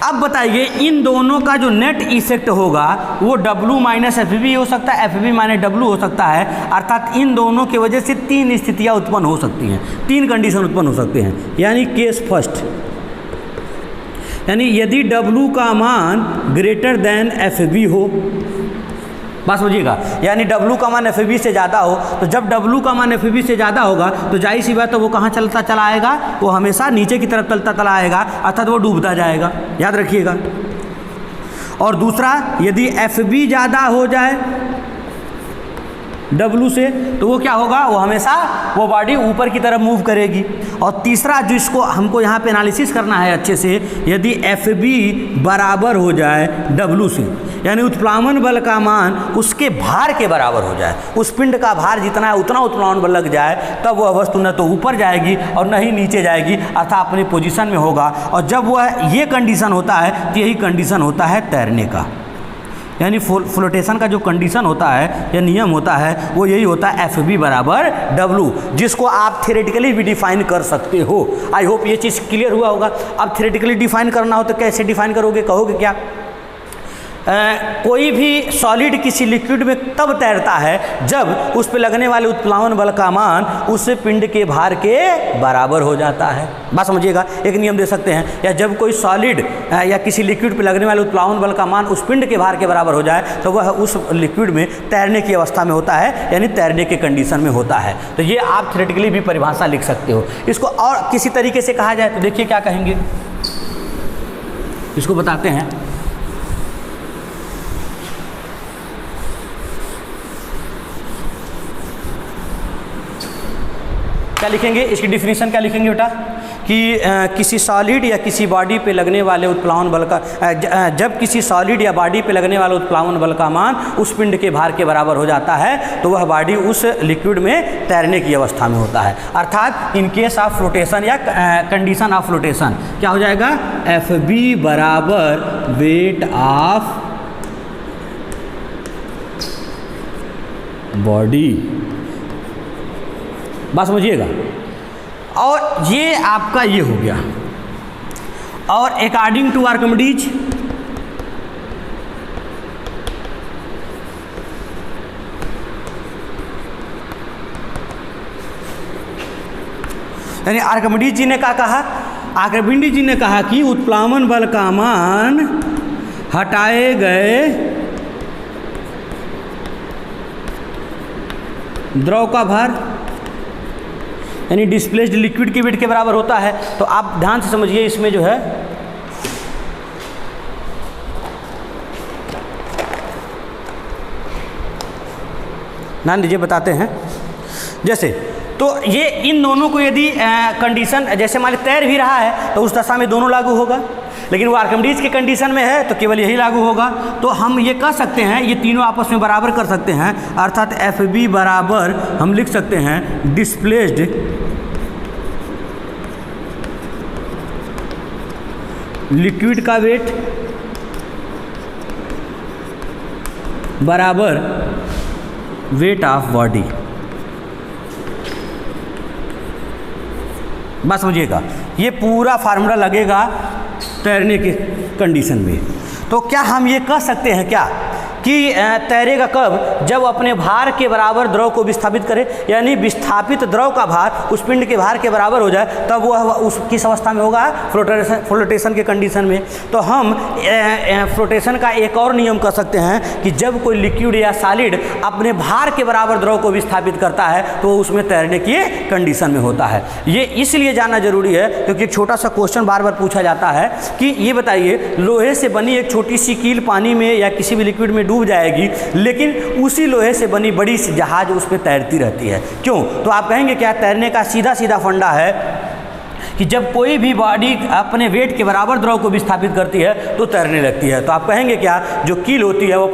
Speaker 1: अब बताइए इन दोनों का जो नेट इफेक्ट होगा वो W माइनस एफ बी हो सकता है, एफ बी माइनस डब्लू हो सकता है। अर्थात इन दोनों की वजह से तीन स्थितियाँ उत्पन्न हो सकती हैं, तीन कंडीशन उत्पन्न हो सकते हैं। यानी केस फर्स्ट, यानी यदि W का मान ग्रेटर देन एफ बी हो, बात समझिएगा, यानी W का मान एफ बी से ज़्यादा हो, तो जब W का मान एफ बी से ज़्यादा होगा तो जाहिर सी बात है वो कहाँ चला आएगा, वो हमेशा नीचे की तरफ चला आएगा, अर्थात वो डूबता जाएगा। याद रखिएगा। और दूसरा, यदि एफ बी ज़्यादा हो जाए W से तो वो क्या होगा, वो हमेशा वो बॉडी ऊपर की तरफ मूव करेगी। और तीसरा जिसको हमको यहाँ पे एनालिसिस करना है अच्छे से, यदि एफ बी बराबर हो जाए W से, यानी उत्प्लावन बल का मान उसके भार के बराबर हो जाए, उस पिंड का भार जितना है उतना उत्प्लावन बल लग जाए, तब वह वस्तु न तो ऊपर जाएगी और न ही नीचे जाएगी, अर्थात अपनी पोजीशन में होगा। और जब वह ये कंडीशन होता है तो यही कंडीशन होता है तैरने का। यानी फ्लोटेशन का जो कंडीशन होता है या नियम होता है वो यही होता है एफ बी बराबर डब्लू, जिसको आप थ्योरेटिकली भी डिफाइन कर सकते हो। आई होप ये चीज़ क्लियर हुआ होगा। अब थ्योरेटिकली डिफाइन करना हो तो कैसे डिफाइन करोगे, कहोगे क्या? कोई भी सॉलिड किसी लिक्विड में तब तैरता है जब उस पर लगने वाले उत्प्लावन बल का मान उस पिंड के भार के बराबर हो जाता है। बात समझिएगा, एक नियम दे सकते हैं, या जब कोई सॉलिड या किसी लिक्विड पर लगने वाले उत्प्लावन बल का मान उस पिंड के भार के बराबर हो जाए तो वह उस लिक्विड में तैरने की अवस्था में होता है, यानी तैरने के कंडीशन में होता है। तो ये आप थ्योरेटिकली भी परिभाषा लिख सकते हो। इसको और किसी तरीके से कहा जाए तो देखिए क्या कहेंगे, इसको बताते हैं। क्या लिखेंगे, इसकी डिफिनीशन क्या लिखेंगे बेटा, कि किसी सॉलिड या किसी बॉडी पे लगने वाले उत्प्लावन बल का, जब किसी सॉलिड या बॉडी पे लगने वाले उत्प्लावन बल का मान उस पिंड के भार के बराबर हो जाता है तो वह बॉडी उस लिक्विड में तैरने की अवस्था में होता है। अर्थात इन केस ऑफ फ्लोटेशन या कंडीशन ऑफ फ्लोटेशन क्या हो जाएगा, एफ बी बराबर वेट ऑफ बॉडी। बात समझिएगा। और ये आपका ये हो गया। और अकॉर्डिंग टू आर्किमिडीज यानी आर्किमिडीज जी ने क्या कहा, आर्किमिडीज जी ने कहा कि उत्प्लावन बल का मान हटाए गए द्रव का भार यानी डिस्प्लेस्ड लिक्विड के वेट के बराबर होता है। तो आप ध्यान से समझिए, इसमें जो है ध्यान दीजिए, बताते हैं। जैसे तो ये इन दोनों को यदि कंडीशन जैसे मान तैर भी रहा है तो उस दशा में दोनों लागू होगा, लेकिन वो आर्किमिडीज की कंडीशन में है तो केवल यही लागू होगा। तो हम ये कह सकते हैं ये तीनों आपस में बराबर कर सकते हैं, अर्थात एफ बी बराबर हम लिख सकते हैं डिस्प्लेस्ड लिक्विड का वेट बराबर वेट ऑफ बॉडी। बस समझिएगा, ये पूरा फार्मूला लगेगा तैरने के कंडीशन में। तो क्या हम ये कह सकते हैं क्या कि तैरेगा कब? जब अपने भार के बराबर द्रव को विस्थापित करे, यानी विस्थापित द्रव का भार उस पिंड के भार के बराबर हो जाए, तब वह उस किस अवस्था में होगा? फ्लोटेशन के कंडीशन में। तो हम फ्लोटेशन का एक और नियम कह सकते हैं कि जब कोई लिक्विड या सॉलिड अपने भार के बराबर द्रव को विस्थापित करता है तो उसमें तैरने की कंडीशन में होता है। ये इसलिए जानना जरूरी है क्योंकि एक छोटा सा क्वेश्चन बार बार पूछा जाता है कि ये बताइए, लोहे से बनी एक छोटी सी कील पानी में या किसी भी लिक्विड में डूब जाएगी, लेकिन उसी लोहे से बनी बड़ी सी जहाज उस पर तैरती रहती है, क्यों? तो आप कहेंगे क्या? तैरने का सीधा सीधा फंडा है कि जब कोई भी बॉडी अपने वेट के बराबर द्रव को विस्थापित करती है तो तैरने लगती है। तो आप कहेंगे क्या? जो कील होती है वो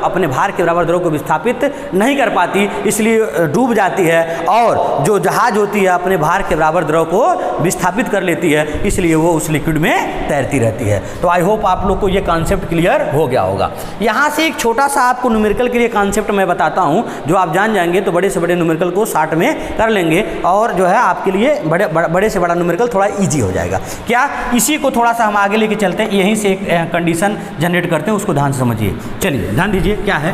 Speaker 1: अपने भार के बराबर द्रव को विस्थापित नहीं कर पाती, इसलिए डूब जाती है, और जो जहाज होती है अपने भार के बराबर द्रव को विस्थापित कर लेती है, इसलिए वो उस लिक्विड में तैरती रहती है। तो आई होप आप लोग को ये कॉन्सेप्ट क्लियर हो गया होगा। यहाँ से एक छोटा सा आपको न्यूमेरिकल के लिए कॉन्सेप्ट मैं बताता हूँ, जो आप जान जाएंगे तो बड़े से बड़े न्यूमेरिकल को शॉर्ट में कर लेंगे, और जो है आपके लिए बड़े से बड़ा न्यूमेरिकल थोड़ा इजी हो जाएगा। क्या इसी को थोड़ा सा हम आगे लेके चलते हैं, यहीं से एक कंडीशन जनरेट करते हैं, उसको ध्यान से समझिए। चलिए ध्यान दीजिए क्या है।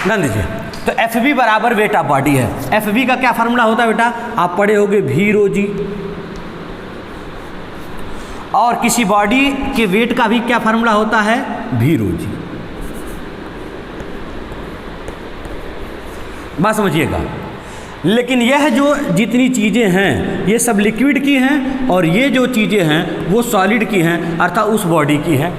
Speaker 1: ध्यान दीजिए, तो एफ बी बराबर वेट ऑफ बॉडी है। एफ बी का क्या फार्मूला होता है बेटा? आप पढ़े होगे भी रो जी, और किसी बॉडी के वेट का भी क्या फार्मूला होता है? भी रो जी। बात समझिएगा। लेकिन यह जो जितनी चीज़ें हैं ये सब लिक्विड की हैं, और ये जो चीज़ें हैं वो सॉलिड की हैं, अर्थात उस बॉडी की हैं।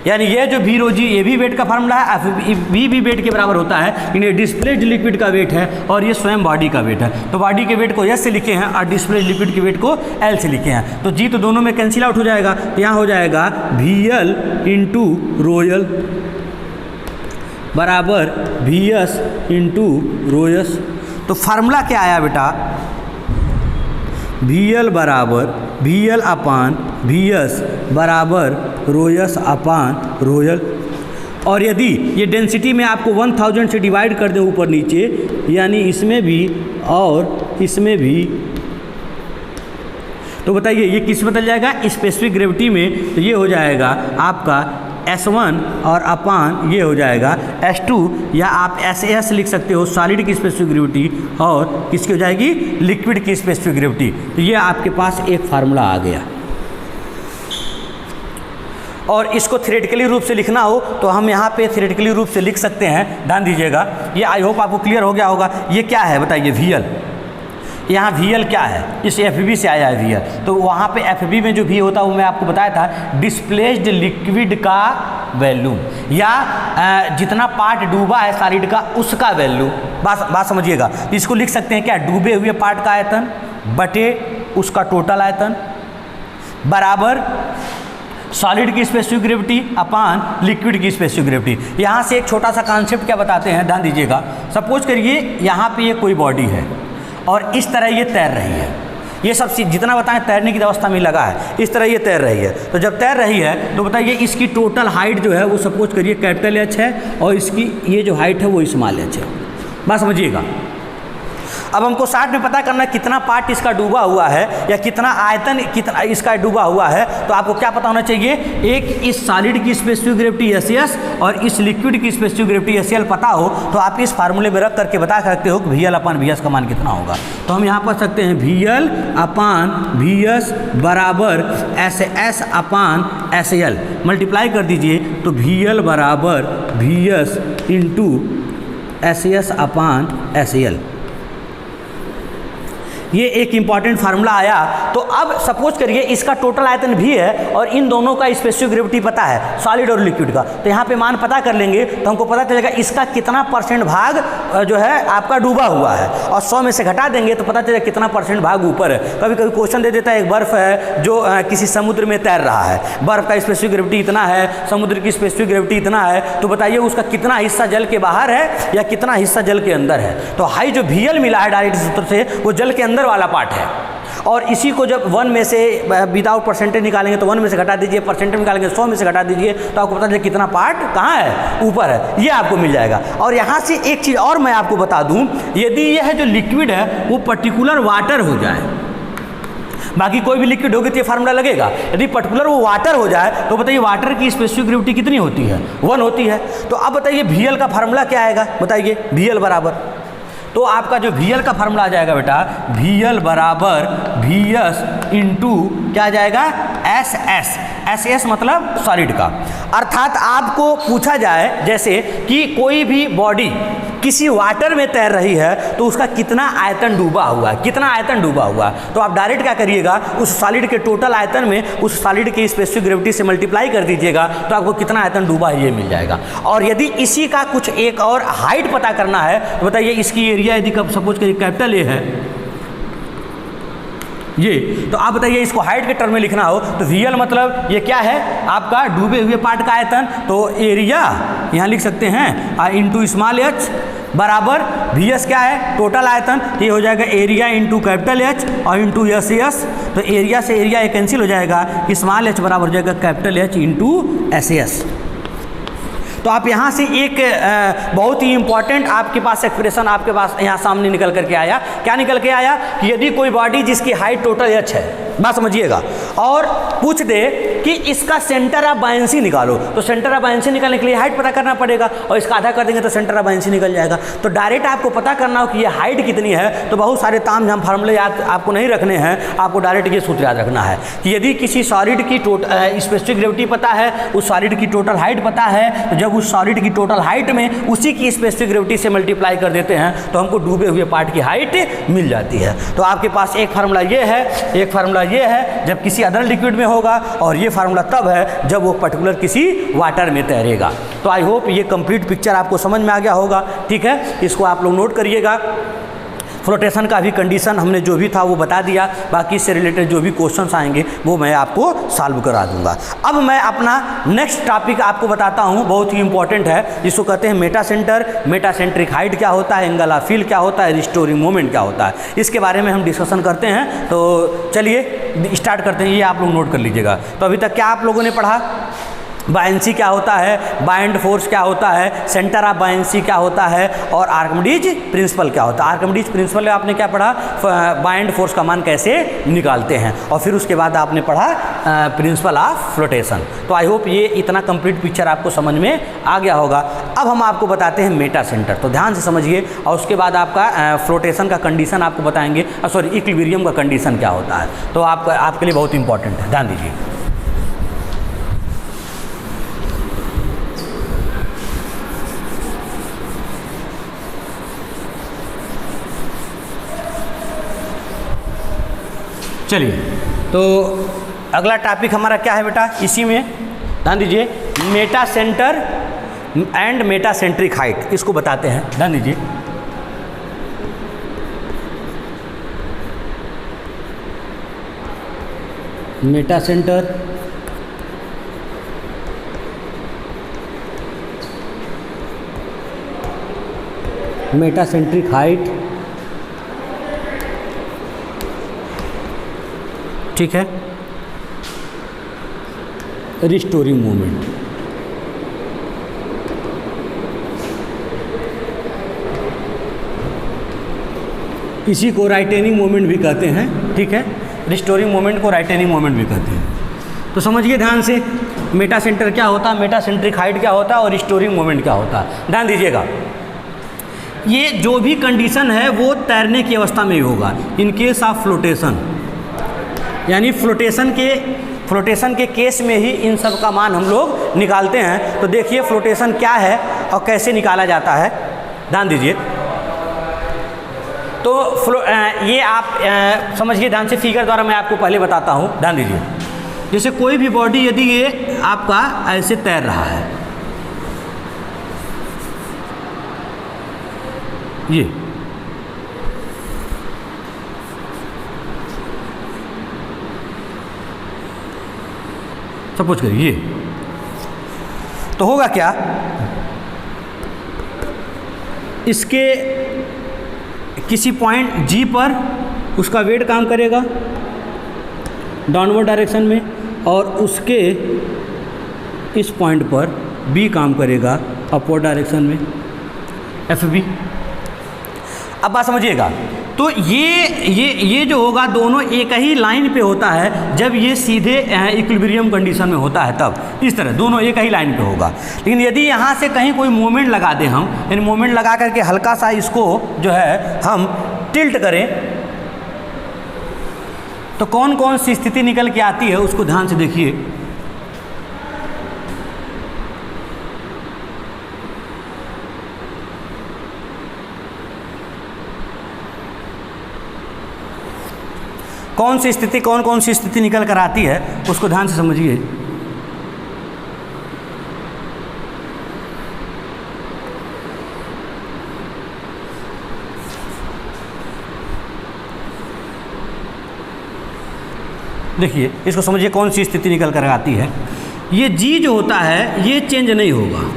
Speaker 1: यानी ये जो भी रो जी, ये भी वेट का फार्मूला है, एफ बी भी वेट के बराबर होता है, इन्हें डिस्प्लेस्ड लिक्विड का वेट है, और ये स्वयं बॉडी का वेट है। तो बॉडी के वेट को एस से लिखे हैं और डिस्प्लेस्ड लिक्विड के वेट को एल से लिखे हैं। तो जी तो दोनों में कैंसिल आउट हो जाएगा, तो यहाँ हो जाएगा वी एल इंटू रोयल बराबर वी एस इंटू रोयस। तो फार्मूला क्या आया बेटा? वी एल बराबर वी एल अपान वी एस बराबर रोयस अपान रोयल। और यदि ये डेंसिटी में आपको 1000 से डिवाइड कर दें ऊपर नीचे, यानी इसमें भी और इसमें भी, तो बताइए ये किस बदल जाएगा? स्पेसिफिक ग्रेविटी में। तो ये हो जाएगा आपका S1 और अपान ये हो जाएगा S2, या आप SAS लिख सकते हो, सॉलिड की स्पेसिफिक ग्रेविटी, और किसकी हो जाएगी? लिक्विड की स्पेसिफिक ग्रेविटी। तो ये आपके पास एक फार्मूला आ गया। और इसको थ्योरेटिकली रूप से लिखना हो तो हम यहाँ पे थ्योरेटिकली रूप से लिख सकते हैं। ध्यान दीजिएगा, ये आई होप आपको क्लियर हो गया होगा। ये क्या है बताइए? VL। यहाँ VL क्या है? इस FB से आया है VL। तो वहाँ पे FB में जो भी होता है वो मैं आपको बताया था, डिस्प्लेस्ड लिक्विड का वैल्यू, या जितना पार्ट डूबा है सॉलिड का उसका वैल्यू। बात समझिएगा। इसको लिख सकते हैं क्या? डूबे हुए पार्ट का आयतन बटे उसका टोटल आयतन बराबर सॉलिड की स्पेसिफिक ग्रेविटी अपान लिक्विड की स्पेसिफिक ग्रेविटी। यहाँ से एक छोटा सा कॉन्सेप्ट क्या बताते हैं, ध्यान दीजिएगा। सपोज करिए यहाँ पे ये कोई बॉडी है और इस तरह ये तैर रही है। ये सब चीज़ जितना बताएं तैरने की अवस्था में लगा है, इस तरह ये तैर रही है। तो जब तैर रही है तो बताइए इसकी टोटल हाइट जो है वो सपोज करिए कैपिटल H है, और इसकी ये जो हाइट है वो स्मॉल h है। बात समझिएगा। अब हमको शॉर्ट में पता करना है कितना पार्ट इसका डूबा हुआ है या कितना आयतन कितना इसका डूबा हुआ है। तो आपको क्या पता होना चाहिए, एक इस सॉलिड की स्पेसिफिक ग्रेविटी एस और इस लिक्विड की स्पेसिफिक ग्रेविटी एस पता हो तो आप इस फार्मूले में रख करके बता सकते हो कि VL/VS का मान कितना होगा। तो हम यहाँ पढ़ सकते हैं VL/VS बराबर SS/SL मल्टीप्लाई कर दीजिए तो VL/VS इंटू SS/SL। ये एक इंपॉर्टेंट फार्मूला आया। तो अब सपोज करिए इसका टोटल आयतन भी है और इन दोनों का स्पेसिफिक ग्रेविटी पता है, सॉलिड और लिक्विड का। तो यहाँ पे मान पता कर लेंगे तो हमको पता चलेगा इसका कितना % भाग जो है आपका डूबा हुआ है, और 100 में से घटा देंगे तो पता चलेगा कितना % भाग ऊपर है। कभी कभी क्वेश्चन दे देता है एक बर्फ़ है जो किसी समुद्र में तैर रहा है, बर्फ़ का स्पेसिफिक ग्रेविटी इतना है, समुद्र की स्पेसिफिक ग्रेविटी इतना है, तो बताइए उसका कितना हिस्सा जल के बाहर है या कितना हिस्सा जल के अंदर है। तो हाई जो VL मिला है डायरेक्ट सूत्र से वो जल के अंदर वाला पार्ट है, और इसी को जब 1 में से विदाउट परसेंटेज निकालेंगे तो 1 में से घटा दीजिए, परसेंटेज निकालेंगे 100 में से घटा दीजिए तो आपको पता चले कितना पार्ट कहाँ है, ऊपर है। ये आपको मिल जाएगा। और यहाँ से एक चीज़ और मैं आपको बता दूँ, यदि यह जो लिक्विड है वो पर्टिकुलर वाटर हो जाए, बाकी कोई भी लिक्विड होगी तो ये फार्मूला लगेगा, यदि पर्टिकुलर वो वाटर हो जाए तो बताइए वाटर की स्पेसिफिक ग्रेविटी कितनी होती है, 1 होती है। तो अब बताइए VL का फार्मूला क्या आएगा, बताइए VL बराबर, तो आपका जो VL का फार्मूला आ जाएगा बेटा VL बराबर VS इंटू क्या आ जाएगा SS मतलब सॉलिड का। अर्थात आपको पूछा जाए जैसे कि कोई भी बॉडी किसी वाटर में तैर रही है तो उसका कितना आयतन डूबा हुआ है, कितना आयतन डूबा हुआ है। तो आप डायरेक्ट क्या करिएगा, उस सॉलिड के टोटल आयतन में उस सॉलिड की स्पेसिफिक ग्रेविटी से मल्टीप्लाई कर दीजिएगा तो आपको कितना आयतन डूबा है ये मिल जाएगा। और यदि इसी का कुछ एक और हाइट पता करना है तो बताइए इसकी एरिया यदि सपोज करिए कैपिटल A है ये, तो आप बताइए इसको हाइट के टर्म में लिखना हो तो VL मतलब ये क्या है आपका डूबे हुए पार्ट का आयतन, तो एरिया यहाँ लिख सकते हैं इंटू स्मॉल h बराबर VS क्या है टोटल आयतन, ये हो जाएगा एरिया इंटू कैपिटल H और इंटू SS। तो एरिया से एरिया कैंसिल हो जाएगा, स्मॉल h बराबर हो जाएगा कैपिटल H इंटू SS। तो आप यहाँ से एक बहुत ही इंपॉर्टेंट आपके पास एक्सप्रेशन आपके पास यहाँ सामने निकल करके आया। क्या निकल के आया कि यदि कोई बॉडी जिसकी हाइट टोटल h है, बात समझिएगा, और पूछ दे कि इसका सेंटर ऑफ बायंसी निकालो, तो सेंटर ऑफ बायंसी निकालने के लिए हाइट पता करना पड़ेगा और इसका आधा कर देंगे तो सेंटर ऑफ बायंसी निकल जाएगा। तो डायरेक्ट आपको पता करना हो कि ये हाइट कितनी है, तो बहुत सारे तामझाम फार्मूले याद आपको नहीं रखने हैं, आपको डायरेक्ट ये सूत्र याद रखना है कि यदि किसी सॉलिड की स्पेसिफिक ग्रेविटी पता है, उस सॉलिड की टोटल हाइट पता है, तो जब उस सॉलिड की टोटल हाइट में उसी की स्पेसिफिक ग्रेविटी से मल्टीप्लाई कर देते हैं तो हमको डूबे हुए पार्ट की हाइट मिल जाती है। तो आपके पास एक फार्मूला ये है, एक फार्मूला ये है जब किसी अदर लिक्विड में होगा, और ये फार्मूला तब है जब वो पर्टिकुलर किसी वाटर में तैरेगा। तो आई होप ये कंप्लीट पिक्चर आपको समझ में आ गया होगा। ठीक है, इसको आप लोग नोट करिएगा। फ्लोटेशन का भी कंडीशन हमने जो भी था वो बता दिया, बाकी इससे रिलेटेड जो भी क्वेश्चंस आएंगे वो मैं आपको सॉल्व करा दूंगा। अब मैं अपना नेक्स्ट टॉपिक आपको बताता हूँ, बहुत ही इंपॉर्टेंट है, जिसको कहते हैं Meta centre. Meta centric height क्या होता है, एंगल ऑफ फील क्या होता है, रिस्टोरिंग मोमेंट क्या होता है, इसके बारे में हम डिस्कशन करते हैं। तो चलिए स्टार्ट करते हैं, ये आप लोग नोट कर लीजिएगा। तो अभी तक क्या आप लोगों ने पढ़ा, बायंसी क्या होता है, बाइंड फोर्स क्या होता है, सेंटर ऑफ बायंसी क्या होता है, और आर्किमिडीज प्रिंसिपल क्या होता है। आर्किमिडीज प्रिंसिपल में आपने क्या पढ़ा, बाइंड फोर्स का मान कैसे निकालते हैं, और फिर उसके बाद आपने पढ़ा प्रिंसिपल ऑफ फ्लोटेशन। तो आई होप ये इतना कंप्लीट पिक्चर आपको समझ में आ गया होगा। अब हम आपको बताते हैं मेटा सेंटर, तो ध्यान से समझिए, और उसके बाद आपका फ्लोटेशन का कंडीशन आपको बताएंगे, सॉरी इक्विलिब्रियम का कंडीशन क्या होता है। तो आपके लिए बहुत इंपॉर्टेंट है, ध्यान दीजिए। चलिए, तो अगला टॉपिक हमारा क्या है बेटा, इसी में ध्यान दीजिए, Meta centre and Meta centric height, इसको बताते हैं। ध्यान दीजिए, Meta centre Meta centric height, ठीक है, रिस्टोरिंग मूवमेंट। इसी को राइटेनिंग मोमेंट भी कहते हैं, ठीक है। रिस्टोरिंग मोमेंट को राइटेनिंग मोमेंट भी कहते हैं। तो समझिए ध्यान से, मेटा सेंटर क्या होता है, मेटा सेंट्रिक हाइट क्या होता है और रिस्टोरिंग मोमेंट क्या होता है। ध्यान दीजिएगा, ये जो भी कंडीशन है वो तैरने की अवस्था में ही होगा। इन केस ऑफ फ्लोटेशन, यानी फ्लोटेशन के केस में ही इन सब का मान हम लोग निकालते हैं। तो देखिए फ्लोटेशन क्या है और कैसे निकाला जाता है, ध्यान दीजिए। तो ये आप समझिए ध्यान से, फिगर द्वारा मैं आपको पहले बताता हूँ, ध्यान दीजिए। जैसे कोई भी बॉडी यदि ये आपका ऐसे तैर रहा है, ये सपोज करिए, तो होगा क्या, इसके किसी पॉइंट G पर उसका वेट काम करेगा डाउनवर्ड डायरेक्शन में, और उसके इस पॉइंट पर B काम करेगा अपवर्ड डायरेक्शन में, FB। अब बात समझिएगा, तो ये जो होगा दोनों एक ही लाइन पे होता है जब ये सीधे इक्विलिब्रियम कंडीशन में होता है, तब इस तरह दोनों एक ही लाइन पे होगा। लेकिन यदि यहाँ से कहीं कोई मोमेंट लगा दें हम, यानी मोमेंट लगा करके हल्का सा इसको जो है हम टिल्ट करें, तो कौन कौन सी स्थिति निकल के आती है उसको ध्यान से देखिए। कौन सी स्थिति निकल कर आती है उसको ध्यान से समझिए। देखिए इसको समझिए, कौन सी स्थिति निकल कर आती है। ये G जो होता है ये चेंज नहीं होगा,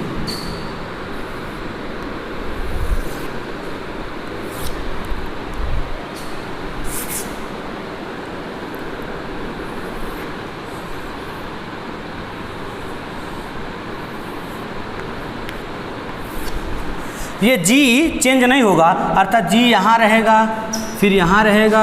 Speaker 1: ये G चेंज नहीं होगा, अर्थात G यहाँ रहेगा, फिर यहाँ रहेगा,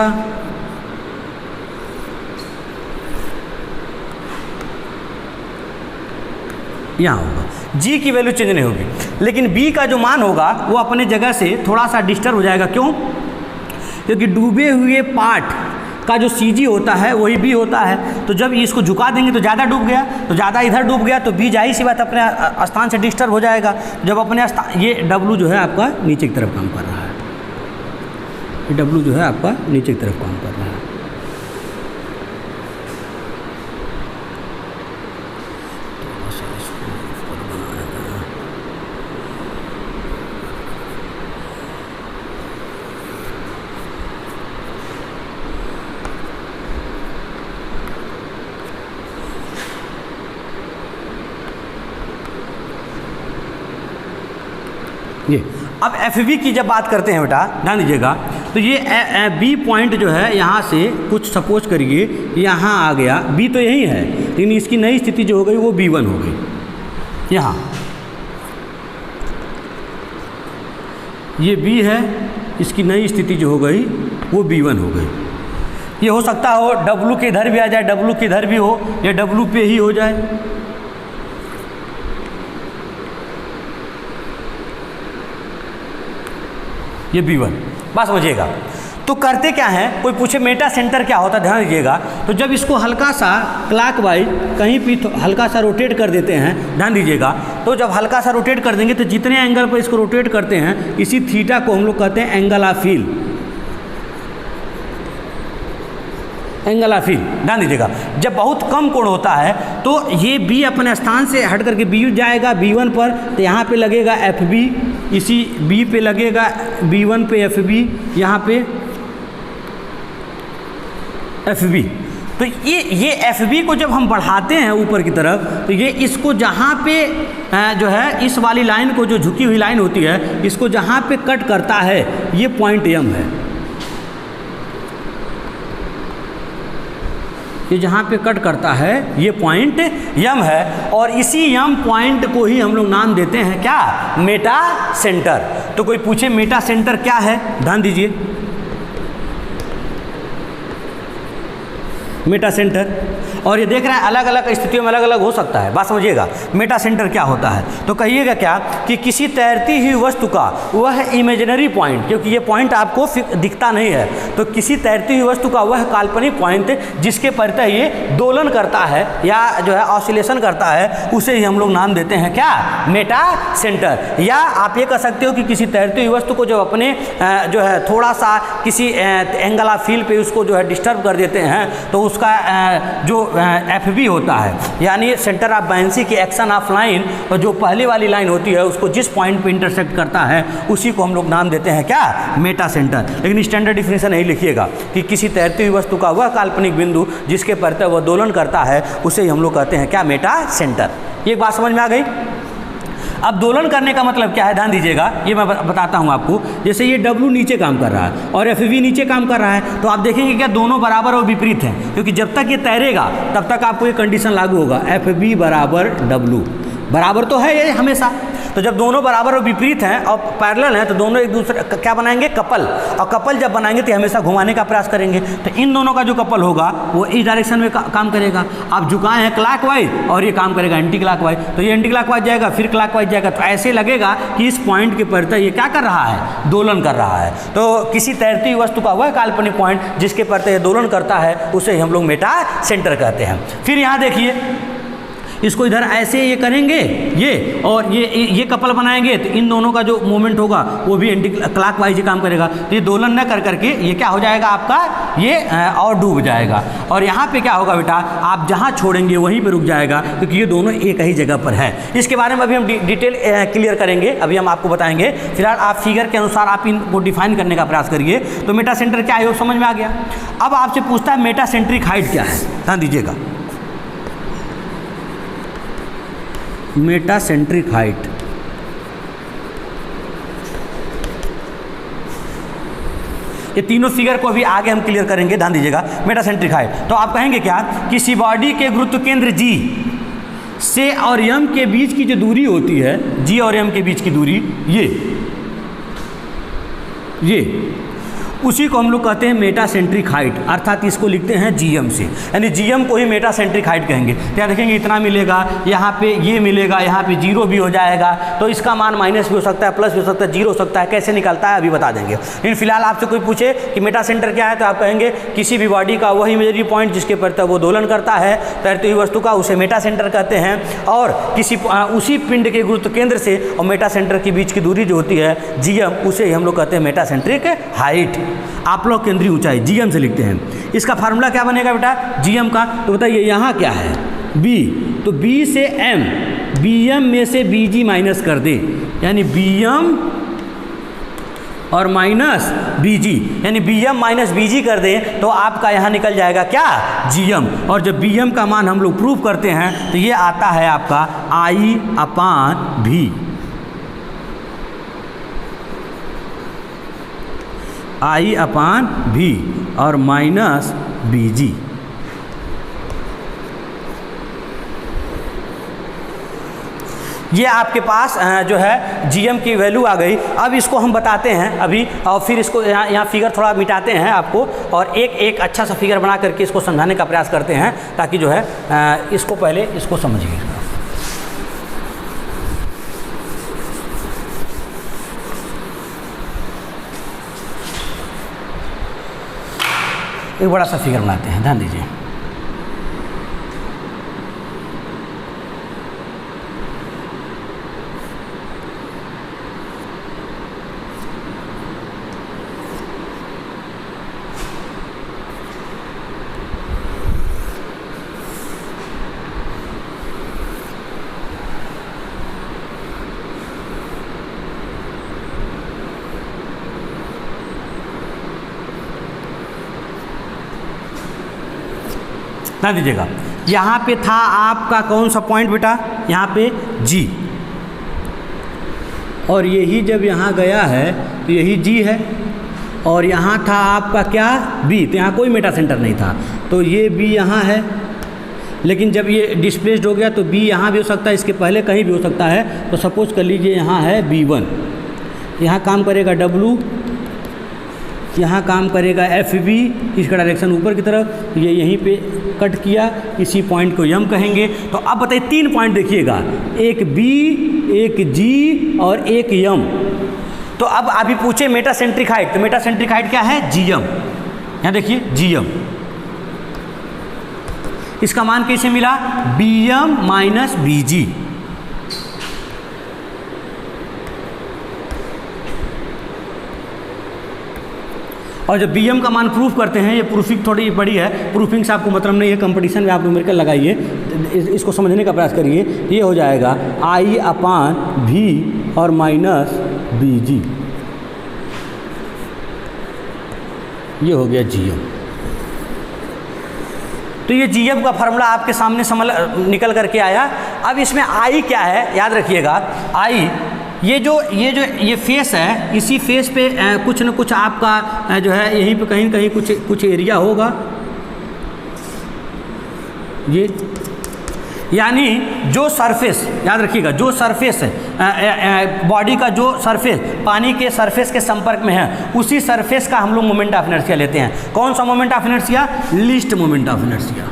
Speaker 1: यहाँ होगा। G की वैल्यू चेंज नहीं होगी, लेकिन B का जो मान होगा वो अपने जगह से थोड़ा सा डिस्टर्ब हो जाएगा। क्यों? क्योंकि डूबे हुए पार्ट का जो CG होता है वही B होता है। तो जब इसको झुका देंगे तो ज़्यादा डूब गया, तो ज़्यादा इधर डूब गया तो B जाहिर सी बात अपने स्थान से डिस्टर्ब हो जाएगा। जब अपने स्थान, ये W जो है आपका नीचे की तरफ काम कर रहा है, ये W जो है आपका नीचे की तरफ काम कर रहा है। ये अब FB की जब बात करते हैं बेटा, ध्यान दीजिएगा, तो ये B पॉइंट जो है यहाँ से कुछ सपोज करिए यहाँ आ गया, B तो यही है लेकिन इसकी नई स्थिति जो हो गई वो B1 हो गई। यहाँ ये B है, इसकी नई स्थिति जो हो गई वो B1 हो गई। ये हो सकता हो W के इधर भी आ जाए, W के इधर भी हो, या W पे ही हो जाए। ये B1, बात समझिएगा। तो करते क्या हैं, कोई पूछे मेटा सेंटर क्या होता है, ध्यान दीजिएगा। तो जब इसको हल्का सा क्लॉकवाइज कहीं भी हल्का सा रोटेट कर देते हैं, ध्यान दीजिएगा, तो जब हल्का सा रोटेट कर देंगे तो जितने एंगल पर इसको रोटेट करते हैं, इसी थीटा को हम लोग कहते हैं angle of heel. Angle of heel, ध्यान दीजिएगा। जब बहुत कम कोण होता है तो ये B अपने स्थान से हट करके B जाएगा B1 पर, तो यहाँ पे लगेगा FB, इसी B पे लगेगा B1 पे FB, यहाँ पे FB। तो ये FB को जब हम बढ़ाते हैं ऊपर की तरफ, तो ये इसको जहाँ पे जो है इस वाली लाइन को, जो झुकी हुई लाइन होती है, इसको जहाँ पे कट करता है ये पॉइंट M है। ये जहाँ पे कट करता है ये पॉइंट M है, और इसी M पॉइंट को ही हम लोग नाम देते हैं क्या, मेटा सेंटर। तो कोई पूछे मेटा सेंटर क्या है, ध्यान दीजिए। Meta centre. और ये देख रहे हैं अलग अलग स्थितियों में अलग अलग हो सकता है, बात समझिएगा। मेटा सेंटर क्या होता है, तो कहिएगा क्या कि किसी तैरती हुई वस्तु का वह इमेजिनरी पॉइंट, क्योंकि ये पॉइंट आपको दिखता नहीं है, तो किसी तैरती हुई वस्तु का वह काल्पनिक पॉइंट जिसके परितः ये दोलन करता है या जो है ऑसिलेशन करता है, उसे ही हम लोग नाम देते हैं क्या, मेटा सेंटर। या आप ये कह सकते हो कि किसी तैरती हुई वस्तु को जब अपने जो है थोड़ा सा किसी एंगल ऑफ फील पे उसको जो है डिस्टर्ब कर देते हैं, तो उसका जो FB होता है, यानी सेंटर ऑफ बायंसी की एक्शन ऑफ लाइन, और जो पहली वाली लाइन होती है उसको जिस पॉइंट पे इंटरसेक्ट करता है उसी को हम लोग नाम देते हैं क्या, मेटा सेंटर। लेकिन स्टैंडर्ड डिफिनेशन नहीं लिखिएगा कि किसी तैरती हुई वस्तु का वह काल्पनिक बिंदु जिसके परितः वह दोलन करता है उसे हम लोग कहते हैं क्या, मेटा सेंटर। ये बात समझ में आ गई। अब दोलन करने का मतलब क्या है, ध्यान दीजिएगा, ये मैं बताता हूँ आपको। जैसे ये W नीचे काम कर रहा है और FV नीचे काम कर रहा है, तो आप देखेंगे क्या दोनों बराबर और विपरीत हैं, क्योंकि जब तक ये तैरेगा तब तक आपको ये कंडीशन लागू होगा, FB बराबर W, बराबर तो है ये हमेशा। तो जब दोनों बराबर और विपरीत हैं और पैरेलल हैं, तो दोनों एक दूसरे क्या बनाएंगे, कपल। और कपल जब बनाएंगे तो हमेशा घुमाने का प्रयास करेंगे, तो इन दोनों का जो कपल होगा वो इस डायरेक्शन में काम करेगा। आप झुकाए हैं क्लॉकवाइज और ये काम करेगा एंटी क्लॉकवाइज, तो ये एंटी क्लॉकवाइज जाएगा फिर क्लॉकवाइज जाएगा, तो ऐसे लगेगा कि इस पॉइंट के परितः ये क्या कर रहा है, दोलन कर रहा है। तो किसी तैरती हुई वस्तु का वह काल्पनिक पॉइंट जिसके परितः ये दोलन करता है उसे हम लोग मेटा सेंटर कहते हैं। फिर यहाँ देखिए, इसको इधर ऐसे ये करेंगे ये, और ये कपल बनाएंगे, तो इन दोनों का जो मूवमेंट होगा वो भी एंटी क्लॉकवाइज ही काम करेगा, तो ये दोलन न कर करके ये क्या हो जाएगा आपका, ये और डूब जाएगा। और यहाँ पे क्या होगा बेटा, आप जहाँ छोड़ेंगे वहीं पे रुक जाएगा, क्योंकि ये दोनों एक ही जगह पर है। इसके बारे में अभी हम डिटेल क्लियर करेंगे, अभी हम आपको बताएंगे। फिलहाल आप फिगर के अनुसार आप इनको डिफाइन करने का प्रयास करिए। तो मेटा सेंटर क्या है वो समझ में आ गया। अब आपसे पूछता है मेटा सेंट्रिक हाइट क्या है, ध्यान दीजिएगा। मेटा सेंट्रिक हाइट, ये तीनों फिगर को भी आगे हम क्लियर करेंगे, ध्यान दीजिएगा। मेटा सेंट्रिक हाइट, तो आप कहेंगे क्या, किसी बॉडी के गुरुत्व केंद्र G से और M के बीच की जो दूरी होती है, G और M के बीच की दूरी, ये उसी को हम लोग कहते हैं मेटा सेंट्रिक हाइट, अर्थात इसको लिखते हैं GM से, यानी GM को ही मेटा सेंट्रिक हाइट कहेंगे। क्या देखेंगे, इतना मिलेगा, यहाँ पे ये मिलेगा, यहाँ पे 0 भी हो जाएगा, तो इसका मान माइनस भी हो सकता है, प्लस भी हो सकता है, 0 हो सकता है, कैसे निकलता है अभी बता देंगे। लेकिन फिलहाल आपसे कोई पूछे कि मेटा सेंटर क्या है, तो आप कहेंगे किसी भी बॉडी का वही इमेजिनरी पॉइंट जिसके परितः वो दोलन करता है, तैरती हुई वस्तु का, उसे मेटा सेंटर कहते हैं। और किसी उसी पिंड के गुरुत्व केंद्र से और मेटा सेंटर के बीच की दूरी जो होती है GM, उसे हम लोग कहते हैं मेटा सेंट्रिक हाइट, आप लोग केंद्रीय ऊंचाई GM से लिखते हैं। इसका फार्मूला क्या बनेगा बेटा GM का, तो बताइए यहाँ क्या है B, तो B से M, BM में से BG माइनस कर दे, यानी BM और माइनस BG, यानी BM माइनस BG कर दें तो आपका यहाँ निकल जाएगा क्या, GM। और जब BM का मान हम लोग प्रूव करते हैं तो ये आता है आपका I/V, I/V और माइनस BG। ये आपके पास जो है GM की वैल्यू आ गई। अब इसको हम बताते हैं अभी, और फिर इसको यहाँ फिगर थोड़ा मिटाते हैं आपको, और एक अच्छा सा फिगर बना करके इसको समझाने का प्रयास करते हैं, ताकि जो है इसको पहले इसको समझिए। एक बड़ा सा फिगर बनाते हैं, ध्यान दीजिए। ध्यान दीजिएगा, यहाँ पे था आपका कौन सा पॉइंट बेटा, यहाँ पे G, और यही जब यहाँ गया है तो यही G है, और यहाँ था आपका क्या B, तो यहाँ कोई मेटा सेंटर नहीं था, तो ये B यहाँ है। लेकिन जब ये डिस्प्लेस्ड हो गया तो B यहाँ भी हो सकता है, इसके पहले कहीं भी हो सकता है। तो सपोज कर लीजिए यहाँ है B1, यहाँ काम करेगा W, यहाँ काम करेगा एफ बी, इसका डायरेक्शन ऊपर की तरफ, ये यहीं पे कट किया, इसी पॉइंट को यम कहेंगे। तो अब बताइए 3 पॉइंट देखिएगा, एक बी, एक जी और एक यम। तो अब अभी पूछे मेटासेंट्रिक हाइट, तो मेटासेंट्रिक हाइट क्या है? G M. यहाँ देखिए जी एम, इसका मान कैसे मिला? B M minus B G. और जब बी एम का मान प्रूफ करते हैं, ये प्रूफिंग थोड़ी बड़ी है, प्रूफिंग से आपको मतलब नहीं है, कंपटीशन में आप न्यूमेरिकल लगाइए, इसको समझने का प्रयास करिए। ये हो जाएगा आई अपान भी और माइनस बी जी, ये हो गया जी एम। तो ये जी एम का फार्मूला आपके सामने निकल करके आया। अब इसमें आई क्या है याद रखिएगा, आई ये फेस है, इसी फेस पे कुछ न कुछ आपका जो है यहीं पे कहीं कहीं कुछ एरिया होगा, ये यानी जो सरफेस, याद रखिएगा, जो सरफेस है बॉडी का, जो सरफेस पानी के सरफेस के संपर्क में है, उसी सरफेस का हम लोग मोमेंट ऑफ इनर्शिया लेते हैं। कौन सा moment of inertia? Least moment of inertia.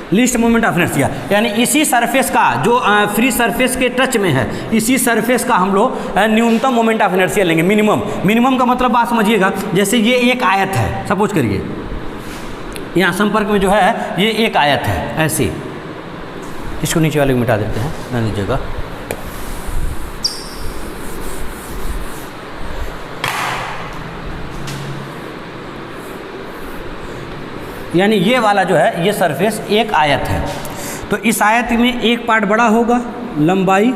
Speaker 1: Least moment of inertia यानी इसी सरफेस का जो फ्री सरफेस के टच में है, इसी सरफेस का हम लोग न्यूनतम मोमेंट ऑफ इनर्शिया लेंगे, मिनिमम का मतलब बात समझिएगा। जैसे ये एक आयत है, सपोज करिए यहाँ संपर्क में जो है ये एक आयत है, ऐसे इसको नीचे वाले को मिटा देते हैं, ना लीजिएगा। यानी ये वाला जो है ये सरफेस एक आयत है, तो इस आयत में एक पार्ट बड़ा होगा लंबाई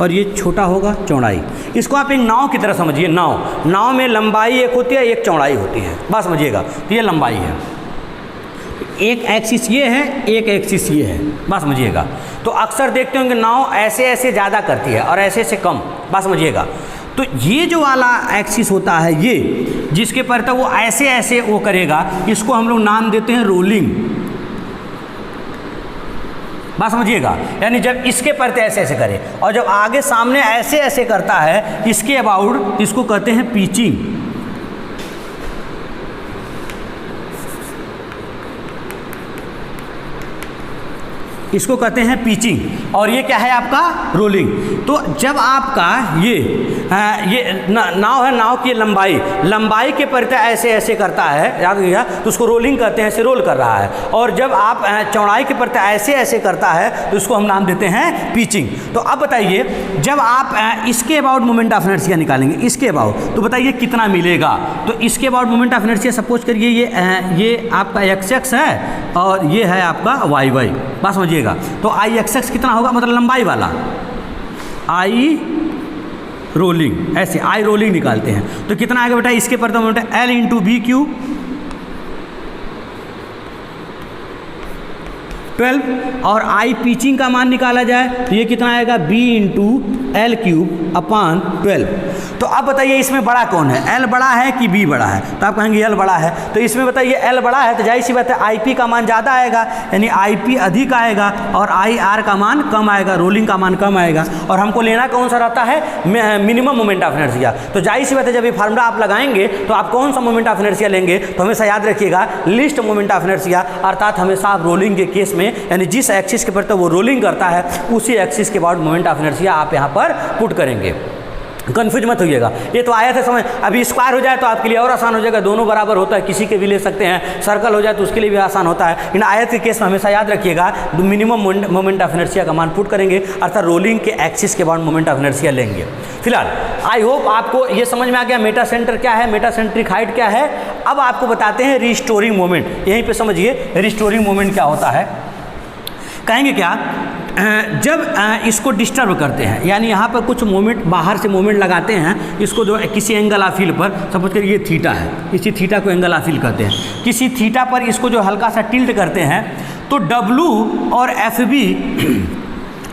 Speaker 1: और ये छोटा होगा चौड़ाई। इसको आप एक नाव की तरह समझिए, नाव में लंबाई एक होती है, एक चौड़ाई होती है, बात समझिएगा। तो ये लंबाई है, एक एक्सिस ये है, एक एक्सिस ये है, बात समझिएगा। तो अक्सर देखते होंगे नाव ऐसे ऐसे ज़्यादा करती है और ऐसे ऐसे कम, बात समझिएगा। तो ये जो वाला एक्सिस होता है, ये जिसके पर वो ऐसे ऐसे वो करेगा, इसको हम लोग नाम देते हैं रोलिंग, बात समझिएगा। यानी जब इसके पर ऐसे ऐसे करे और जब आगे सामने ऐसे ऐसे करता है, इसके अबाउट, इसको कहते हैं पिचिंग। इसको कहते हैं पिचिंग और ये क्या है आपका रोलिंग। तो जब आपका ये नाव है, नाव की लंबाई के परिधि ऐसे ऐसे करता है, याद रखिएगा, तो उसको रोलिंग कहते हैं, ऐसे रोल कर रहा है। और जब आप चौड़ाई के परिधि ऐसे ऐसे करता है तो उसको हम नाम देते हैं पिचिंग। तो अब बताइए जब आप इसके अबाउट मोमेंट ऑफ इनर्शिया निकालेंगे, इसके अबाउट, तो बताइए कितना मिलेगा। तो इसके about moment of inertia suppose करिए ये आपका एक्स है और ये है आपका वाई, बात समझिए। तो आई एक्स कितना होगा, मतलब लंबाई वाला, आई रोलिंग, ऐसे आई रोलिंग निकालते हैं तो कितना आएगा बेटा, इसके पर moment L into B cube 12, और आई पिचिंग का मान निकाला जाए तो ये कितना आएगा, B into L cube upon 12। तो अब बताइए इसमें बड़ा कौन है, एल बड़ा है कि बी बड़ा है? तो आप कहेंगे एल बड़ा है। तो इसमें बताइए एल बड़ा है तो जाहिर सी बात है आई पी का मान ज़्यादा आएगा, यानी आई पी अधिक आएगा और आई आर का मान कम आएगा, रोलिंग का मान कम आएगा। और हमको लेना कौन सा रहता है, मिनिमम मोमेंट ऑफ इनर्शिया। तो जाहिर सी बात है जब ये फार्मूला आप लगाएंगे तो आप कौन सा मोमेंट ऑफ इनर्शिया लेंगे, तो हमेशा याद रखिएगा लीस्ट मोमेंट ऑफ इनर्शिया, अर्थात हमेशा आप रोलिंग के केस में, यानी जिस एक्सिस के पर वो रोलिंग करता है उसी एक्सिस के बाद मोमेंट ऑफ इनर्शिया आप यहाँ पर पुट करेंगे। कन्फ्यूज मत होइएगा, ये तो आया था समझ। अभी स्क्वायर हो जाए तो आपके लिए और आसान हो जाएगा, दोनों बराबर होता है, किसी के भी ले सकते हैं। सर्कल हो जाए तो उसके लिए भी आसान होता है। इन आयत के केस में हमेशा याद रखिएगा मिनिमम मोमेंट ऑफ इनर्शिया का मान पुट करेंगे, अर्थात रोलिंग के एक्सिस के बाद मोमेंट ऑफ इनर्शिया लेंगे। फिलहाल आई होप आपको ये समझ में आ गया मेटा सेंटर क्या है, मेटासेंट्रिक हाइट क्या है। अब आपको बताते हैं रिस्टोरिंग मोमेंट। यहीं पर समझिए रिस्टोरिंग मोमेंट क्या होता है। कहेंगे क्या, जब इसको डिस्टर्ब करते हैं, यानी यहाँ पर कुछ मोमेंट बाहर से मोमेंट लगाते हैं, इसको जो किसी एंगल ऑफ हिल पर, सपोज करिए ये थीटा है, इसी थीटा को एंगल ऑफ हिल कहते हैं, किसी थीटा पर इसको जो हल्का सा टिल्ट करते हैं तो डब्लू और एफ बी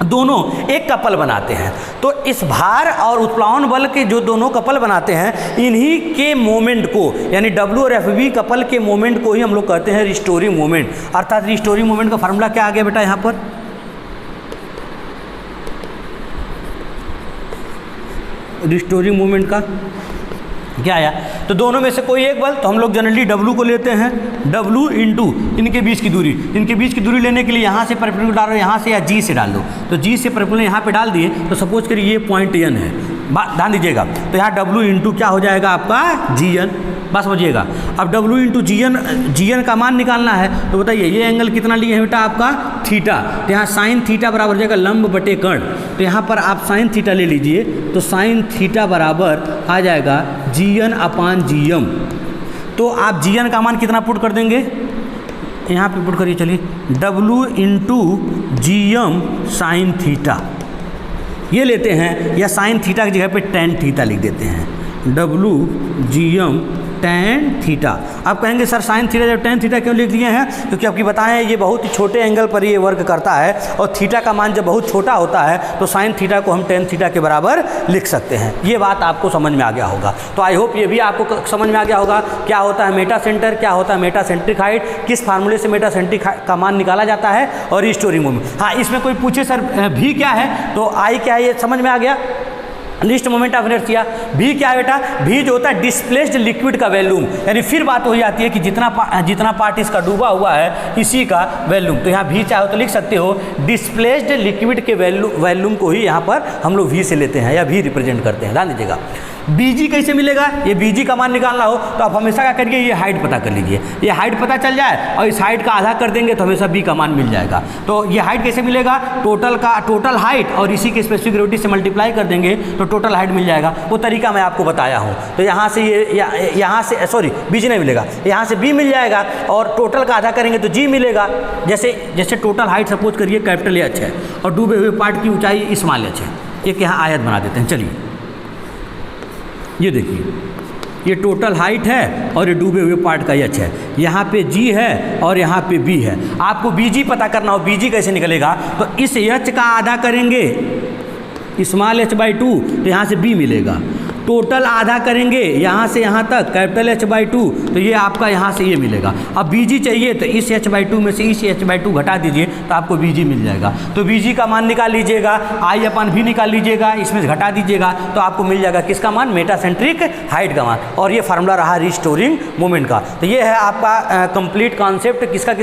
Speaker 1: दोनों एक कपल बनाते हैं। तो इस भार और उत्प्लावन बल के जो दोनों कपल बनाते हैं, इन्हीं के मोमेंट को, यानी डब्ल्यू और एफ बी कपल के मोमेंट को ही हम लोग कहते हैं रिस्टोरिंग मोमेंट। अर्थात रिस्टोरिंग मोमेंट का फार्मूला क्या आ गया बेटा यहाँ पर, रिस्टोरिंग मोमेंट का क्या आया, तो दोनों में से कोई एक बल, तो हम लोग जनरली W को लेते हैं, W इंटू इनके बीच की दूरी। इनके बीच की दूरी लेने के लिए यहाँ से परपेंडिकुलर डाल रहे हो, यहाँ से या G से डाल दो, तो G से परपेंडिकुलर यहाँ पे डाल दिए, तो सपोज करिए ये पॉइंट N है, ध्यान दीजिएगा। तो यहाँ W इंटू क्या हो जाएगा आपका GN, बस समझिएगा। अब W इंटू GN का मान निकालना है, तो बताइए ये एंगल कितना लिए हैं बेटा आपका थीटा, तो यहाँ साइन थीटा बराबर हो जाएगा लंब बटे कर्ण। तो यहाँ पर आप साइन थीटा ले लीजिए, तो साइन थीटा बराबर आ जाएगा GN अपान GM। तो आप GN का मान कितना पुट कर देंगे, यहाँ पे पुट करिए, चलिए W into GM sine theta ये लेते हैं, या साइन थीटा की जगह पे टेन थीटा लिख देते हैं, WGM टेन थीटा। आप कहेंगे सर साइन थीटा जब टेन थीटा क्यों लिख दिए हैं, क्योंकि आपकी बताएं ये बहुत ही छोटे एंगल पर ये वर्क करता है, और थीटा का मान जब बहुत छोटा होता है तो साइन थीटा को हम टेन थीटा के बराबर लिख सकते हैं। ये बात आपको समझ में आ गया होगा। तो आई होप ये भी आपको समझ में आ गया होगा क्या होता है मेटा सेंटर, क्या होता है मेटा सेंट्रिक हाइट, किस फार्मूले से मेटा सेंट्रिक का मान निकाला जाता है, और रिस्टोरिंग मोमेंट। हाँ, इसमें कोई पूछे सर भी क्या है, तो आई क्या है ये समझ में आ गया, लिस्ट मोमेंट ऑफ इनर्शिया। भी क्या है बेटा, भी जो होता है डिस्प्लेस्ड लिक्विड का वैल्यूम, यानी फिर बात हो जाती है कि जितना पार्ट इसका डूबा हुआ है इसी का वैल्यूम। तो यहाँ भी चाहो तो लिख सकते हो डिस्प्लेस्ड लिक्विड के वैल्यूम को ही यहाँ पर हम लोग भी से लेते हैं या भी रिप्रेजेंट करते हैं। ध्यान दीजिएगा, बीजी कैसे मिलेगा, ये बीजी का मान निकालना हो तो आप हमेशा क्या करिए, ये हाइट पता कर लीजिए। ये हाइट पता चल जाए और इस हाइट का आधा कर देंगे तो हमेशा बी का मान मिल जाएगा। तो ये हाइट कैसे मिलेगा, टोटल हाइट और इसी के स्पेसिफिक ग्रेविटी से मल्टीप्लाई कर देंगे तो टोटल हाइट मिल जाएगा। वो तरीका मैं आपको बताया हूँ। तो यहाँ से यहाँ से सॉरी बीजी नहीं मिलेगा, यहाँ से बी मिल जाएगा और टोटल का आधा करेंगे तो जी मिलेगा। जैसे टोटल हाइट सपोज करिए कैपिटल एच है और डूबे हुए पार्ट की ऊंचाई स्मॉल एच है। एक यहाँ आयत बना देते हैं, चलिए ये देखिए, ये टोटल हाइट है और ये डूबे हुए पार्ट का एच है, यहाँ पे जी है और यहाँ पे बी है। आपको बीजी पता करना हो, बीजी कैसे निकलेगा, तो इस एच का आधा करेंगे स्मॉल एच बाई 2 तो यहाँ से बी मिलेगा। टोटल आधा करेंगे यहाँ से यहाँ तक कैपिटल एच बाई 2 तो ये आपका यहाँ से ये मिलेगा। अब बीजी चाहिए तो इस एच बाई 2 में से इस एच बाई 2 घटा दीजिए तो आपको बीजी मिल जाएगा। तो बीजी का मान निकाल लीजिएगा, आई अपन भी निकाल लीजिएगा, इसमें से घटा दीजिएगा तो आपको मिल जाएगा किसका मान, मेटासेंट्रिक हाइट का मान। और ये फार्मूला रहा रिस्टोरिंग मोमेंट का। तो ये है आपका कंप्लीट कॉन्सेप्ट किसका,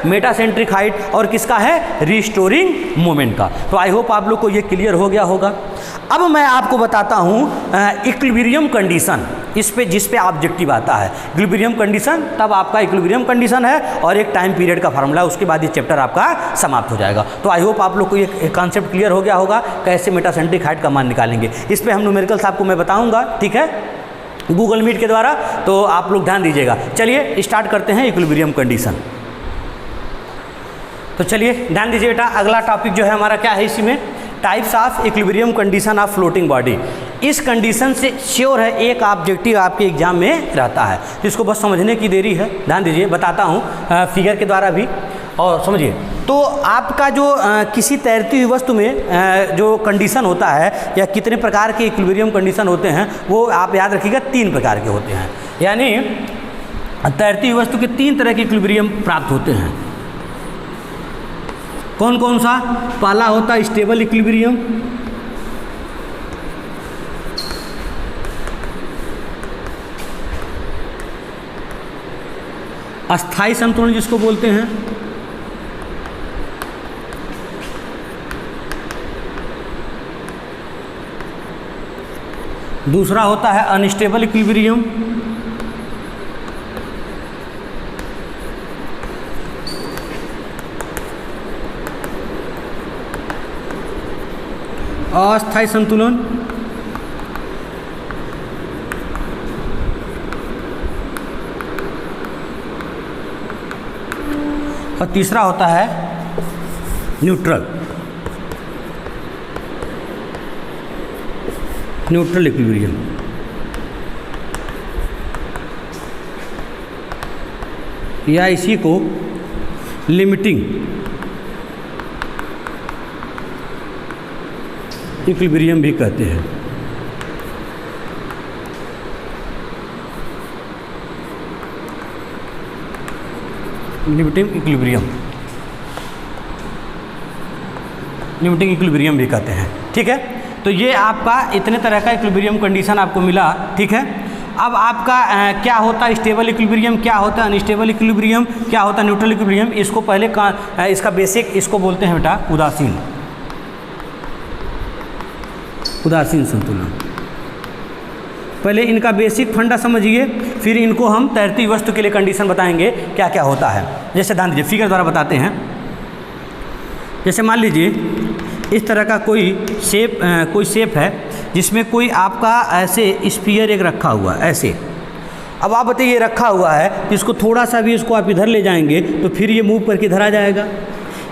Speaker 1: मेटासेंट्रिक हाइट और किसका है, रिस्टोरिंग मोमेंट का। तो आई होप आप लोग को ये क्लियर हो गया होगा। अब मैं आपको बताता हूँ इक्विलिब्रियम कंडीशन, जिस पे ऑब्जेक्टिव आता है। इक्विलिब्रियम कंडीशन तब आपका इक्विलिब्रियम कंडीशन है और एक टाइम पीरियड का फार्मूला, उसके बाद ये चैप्टर आपका समाप्त हो जाएगा। तो आई होप आप लोग को ये कॉन्सेप्ट क्लियर हो गया होगा कैसे मेटासेंट्रिक हाइट का मान निकालेंगे। इस पर हम न्यूमेरिकल्स आपको मैं बताऊँगा, ठीक है, गूगल मीट के द्वारा। तो आप लोग ध्यान दीजिएगा। चलिए स्टार्ट करते हैं इक्विलिब्रियम कंडीशन। तो चलिए ध्यान दीजिए बेटा, अगला टॉपिक जो है हमारा क्या है, इसमें types of equilibrium condition of floating body. इस कंडीशन से श्योर है एक ऑब्जेक्टिव आपके एग्जाम में रहता है, इसको बस समझने की देरी है। ध्यान दीजिए, बताता हूँ फिगर के द्वारा भी और समझिए। तो आपका जो किसी तैरती हुई वस्तु में जो कंडीशन होता है या कितने प्रकार के इक्विलिब्रियम कंडीशन होते हैं, वो आप याद रखिएगा 3 प्रकार के होते हैं। यानी तैरती हुई वस्तु के 3 तरह के इक्विलिब्रियम प्राप्त होते हैं। कौन कौन सा, पहला होता है स्टेबल इक्विलिब्रियम, अस्थाई संतुलन जिसको बोलते हैं, दूसरा होता है अनस्टेबल इक्विलिब्रियम, अस्थाई संतुलन, और तीसरा होता है न्यूट्रल इक्विलिब्रियम। या इसी को लिमिटिंग इक्विलिब्रियम भी कहते हैं। लिमिटिंग इक्विलिब्रियम भी कहते हैं। ठीक है, तो ये आपका इतने तरह का इक्विलिब्रियम कंडीशन आपको मिला। ठीक है, अब आपका क्या होता है स्टेबल इक्विलिब्रियम, क्या होता है अनस्टेबल इक्विलिब्रियम, क्या होता है न्यूट्रल इक्विलिब्रियम। इसको पहले इसका बेसिक इसको बोलते हैं बेटा उदासीन संतुलन। पहले इनका बेसिक फंडा समझिए, फिर इनको हम तैरती वस्तु के लिए कंडीशन बताएंगे क्या क्या होता है। जैसे ध्यान दीजिए, फिगर द्वारा बताते हैं। जैसे मान लीजिए इस तरह का कोई शेप है जिसमें कोई आपका ऐसे स्फीयर एक रखा हुआ है ऐसे। अब आप बताइए ये रखा हुआ है, इसको थोड़ा सा भी इसको आप इधर ले जाएंगे तो फिर ये मूव करके इधर आ जाएगा,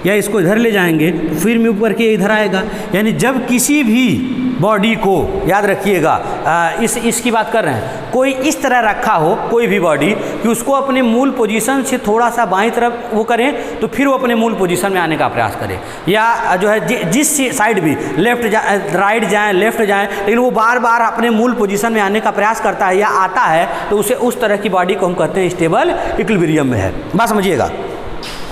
Speaker 1: या इसको इधर ले जाएंगे तो फिर मूव करके इधर आएगा। यानी जब किसी भी बॉडी को, याद रखिएगा इसकी बात कर रहे हैं, कोई इस तरह रखा हो कोई भी बॉडी कि उसको अपने मूल पोजीशन से थोड़ा सा बाईं तरफ वो करें तो फिर वो अपने मूल पोजीशन में आने का प्रयास करे, या जो है जिस साइड भी राइट जाएं लेफ्ट जाएं, लेकिन वो बार बार अपने मूल पोजीशन में आने का प्रयास करता है या आता है, तो उसे उस तरह की बॉडी को हम कहते हैं स्टेबल इक्विलिब्रियम में है। बात समझिएगा।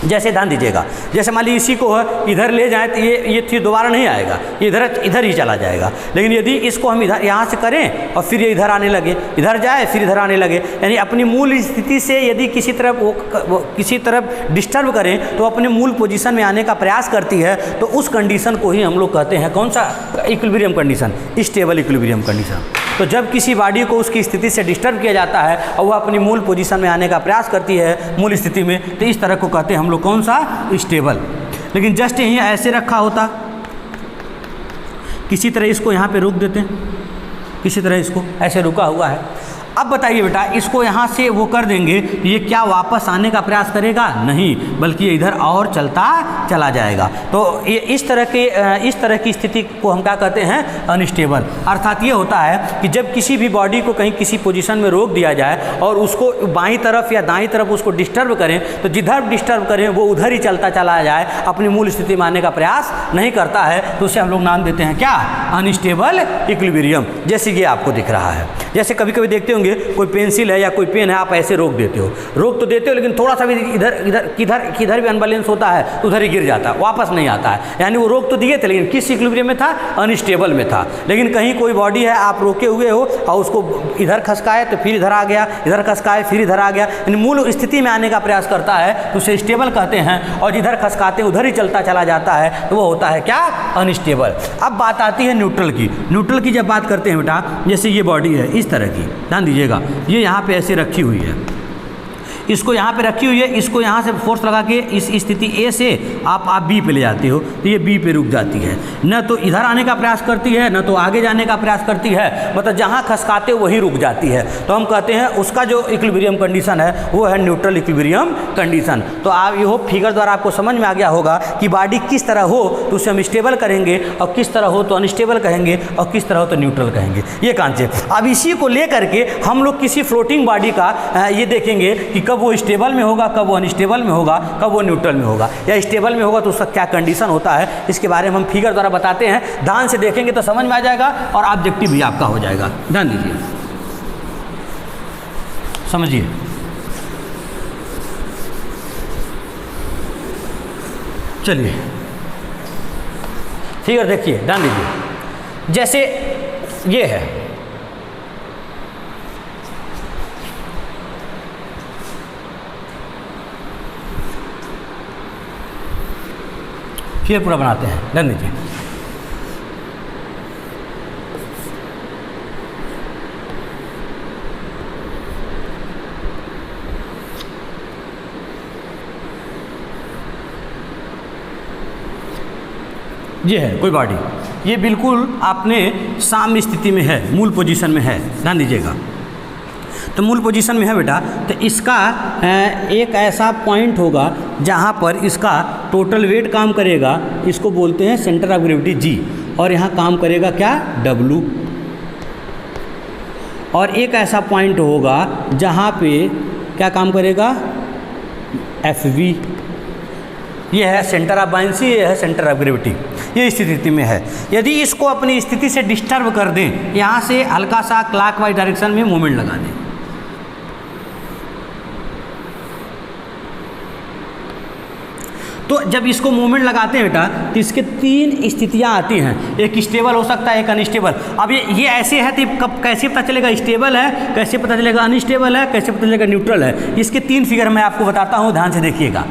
Speaker 1: जैसे ध्यान दीजिएगा, जैसे मान लीजिए इसी को इधर ले जाएं तो ये फिर दोबारा नहीं आएगा, ये इधर ही चला जाएगा। लेकिन यदि इसको हम इधर यहाँ से करें और फिर ये इधर आने लगे, इधर जाए फिर इधर आने लगे, यानी अपनी मूल स्थिति से यदि किसी तरफ डिस्टर्ब करें तो अपने मूल पोजीशन में आने का प्रयास करती है, तो उस कंडीशन को ही हम लोग कहते हैं कौन सा equilibrium condition, stable equilibrium condition. तो जब किसी बॉडी को उसकी स्थिति से डिस्टर्ब किया जाता है और वह अपनी मूल पोजीशन में आने का प्रयास करती है मूल स्थिति में, तो इस तरह को कहते हैं हम लोग कौन सा स्टेबल। लेकिन जस्ट यहीं ऐसे रखा होता, किसी तरह इसको यहाँ पे रोक देते हैं, किसी तरह इसको ऐसे रुका हुआ है। अब बताइए बेटा, इसको यहाँ से वो कर देंगे, ये क्या वापस आने का प्रयास करेगा? नहीं, बल्कि ये इधर और चलता चला जाएगा। तो ये इस तरह की स्थिति को हम क्या कहते हैं? अनस्टेबल। अर्थात ये होता है कि जब किसी भी बॉडी को कहीं किसी पोजीशन में रोक दिया जाए और उसको बाईं तरफ या दाईं तरफ उसको डिस्टर्ब करें, तो जिधर डिस्टर्ब करें वो उधर ही चलता चला जाए, अपनी मूल स्थिति में आने का प्रयास नहीं करता है, तो उसे हम लोग नाम देते हैं क्या? Unstable equilibrium. जैसे ये आपको दिख रहा है, जैसे कभी कभी देखते होंगे कोई पेंसिल है या कोई पेन है, आप ऐसे रोक देते हो, रोक तो देते हो, लेकिन थोड़ा सा भी किधर भी अनबैलेंस होता है तो उधर ही गिर जाता है, वापस नहीं आता है। यानी वो रोक तो दिए थे, लेकिन किस इक्विलिब्रियम में था? अनस्टेबल में था। लेकिन कहीं कोई बॉडी है, आप रोके हुए हो और उसको इधर खसकाए तो फिर इधर आ गया, इधर खसकाए फिर इधर आ गया, यानी मूल स्थिति में आने का प्रयास करता है, तो उसे स्टेबल कहते हैं। और जिधर खसकाते उधर ही चलता चला जाता है, तो वो होता है क्या? अनस्टेबल। अब बात आती है न्यूट्रल की। न्यूट्रल की जब बात करते हैं बेटा, जैसे ये बॉडी है इस तरह की, ध्यान दीजिएगा, ये यहाँ पे ऐसे रखी हुई है, इसको यहाँ पे रखी हुई है, इसको यहाँ से फोर्स लगा के इस स्थिति ए से आप बी पे ले जाते हो, तो ये बी पे रुक जाती है, न तो इधर आने का प्रयास करती है न तो आगे जाने का प्रयास करती है, मतलब जहाँ खसकाते वही रुक जाती है। तो हम कहते हैं उसका जो इक्विलिब्रियम कंडीशन है वो है न्यूट्रल इक्विलिब्रियम कंडीशन। तो आप ये फिगर द्वारा आपको समझ में आ गया होगा कि बॉडी किस तरह हो तो उसे हम स्टेबल करेंगे, और किस तरह हो तो अनस्टेबल कहेंगे, और किस तरह हो तो न्यूट्रल कहेंगे। ये कॉन्सेप्ट। अब इसी को लेकर के हम लोग किसी फ्लोटिंग बॉडी का ये देखेंगे कि कब वो स्टेबल में होगा, कब वो अनस्टेबल में होगा, कब वो न्यूट्रल में होगा, या स्टेबल में होगा तो उसका क्या कंडीशन होता है, इसके बारे में हम फिगर द्वारा बताते हैं। ध्यान से देखेंगे तो समझ में आ जाएगा और ऑब्जेक्टिव भी आपका हो जाएगा। ध्यान दीजिए, समझिए। चलिए फिगर देखिए, ध्यान दीजिए। जैसे ये है, फिर पूरा बनाते हैं, ध्यान दीजिए। ये है कोई बॉडी, ये बिल्कुल आपने साम्य स्थिति में है, मूल पोजीशन में है, ध्यान दीजिएगा। तो मूल पोजीशन में है बेटा, तो इसका एक ऐसा पॉइंट होगा जहाँ पर इसका टोटल वेट काम करेगा, इसको बोलते हैं सेंटर ऑफ ग्रेविटी जी, और यहाँ काम करेगा क्या? डब्लू। और एक ऐसा पॉइंट होगा जहाँ पे क्या काम करेगा? F V. ये है सेंटर ऑफ बायंसी, ये है सेंटर ऑफ ग्रेविटी। ये स्थिति में है। यदि इसको अपनी स्थिति से डिस्टर्ब कर दें, यहाँ से हल्का सा क्लॉकवाइज डायरेक्शन में मूवमेंट लगा दें, तो जब इसको मूवमेंट लगाते हैं बेटा तो इसके 3 स्थितियाँ आती हैं। एक स्टेबल हो सकता है, एक अनस्टेबल। अब ये ऐसे है तो कब कैसे पता चलेगा स्टेबल है, कैसे पता चलेगा अनस्टेबल है, कैसे पता चलेगा न्यूट्रल है? इसके 3 फिगर मैं आपको बताता हूँ, ध्यान से देखिएगा।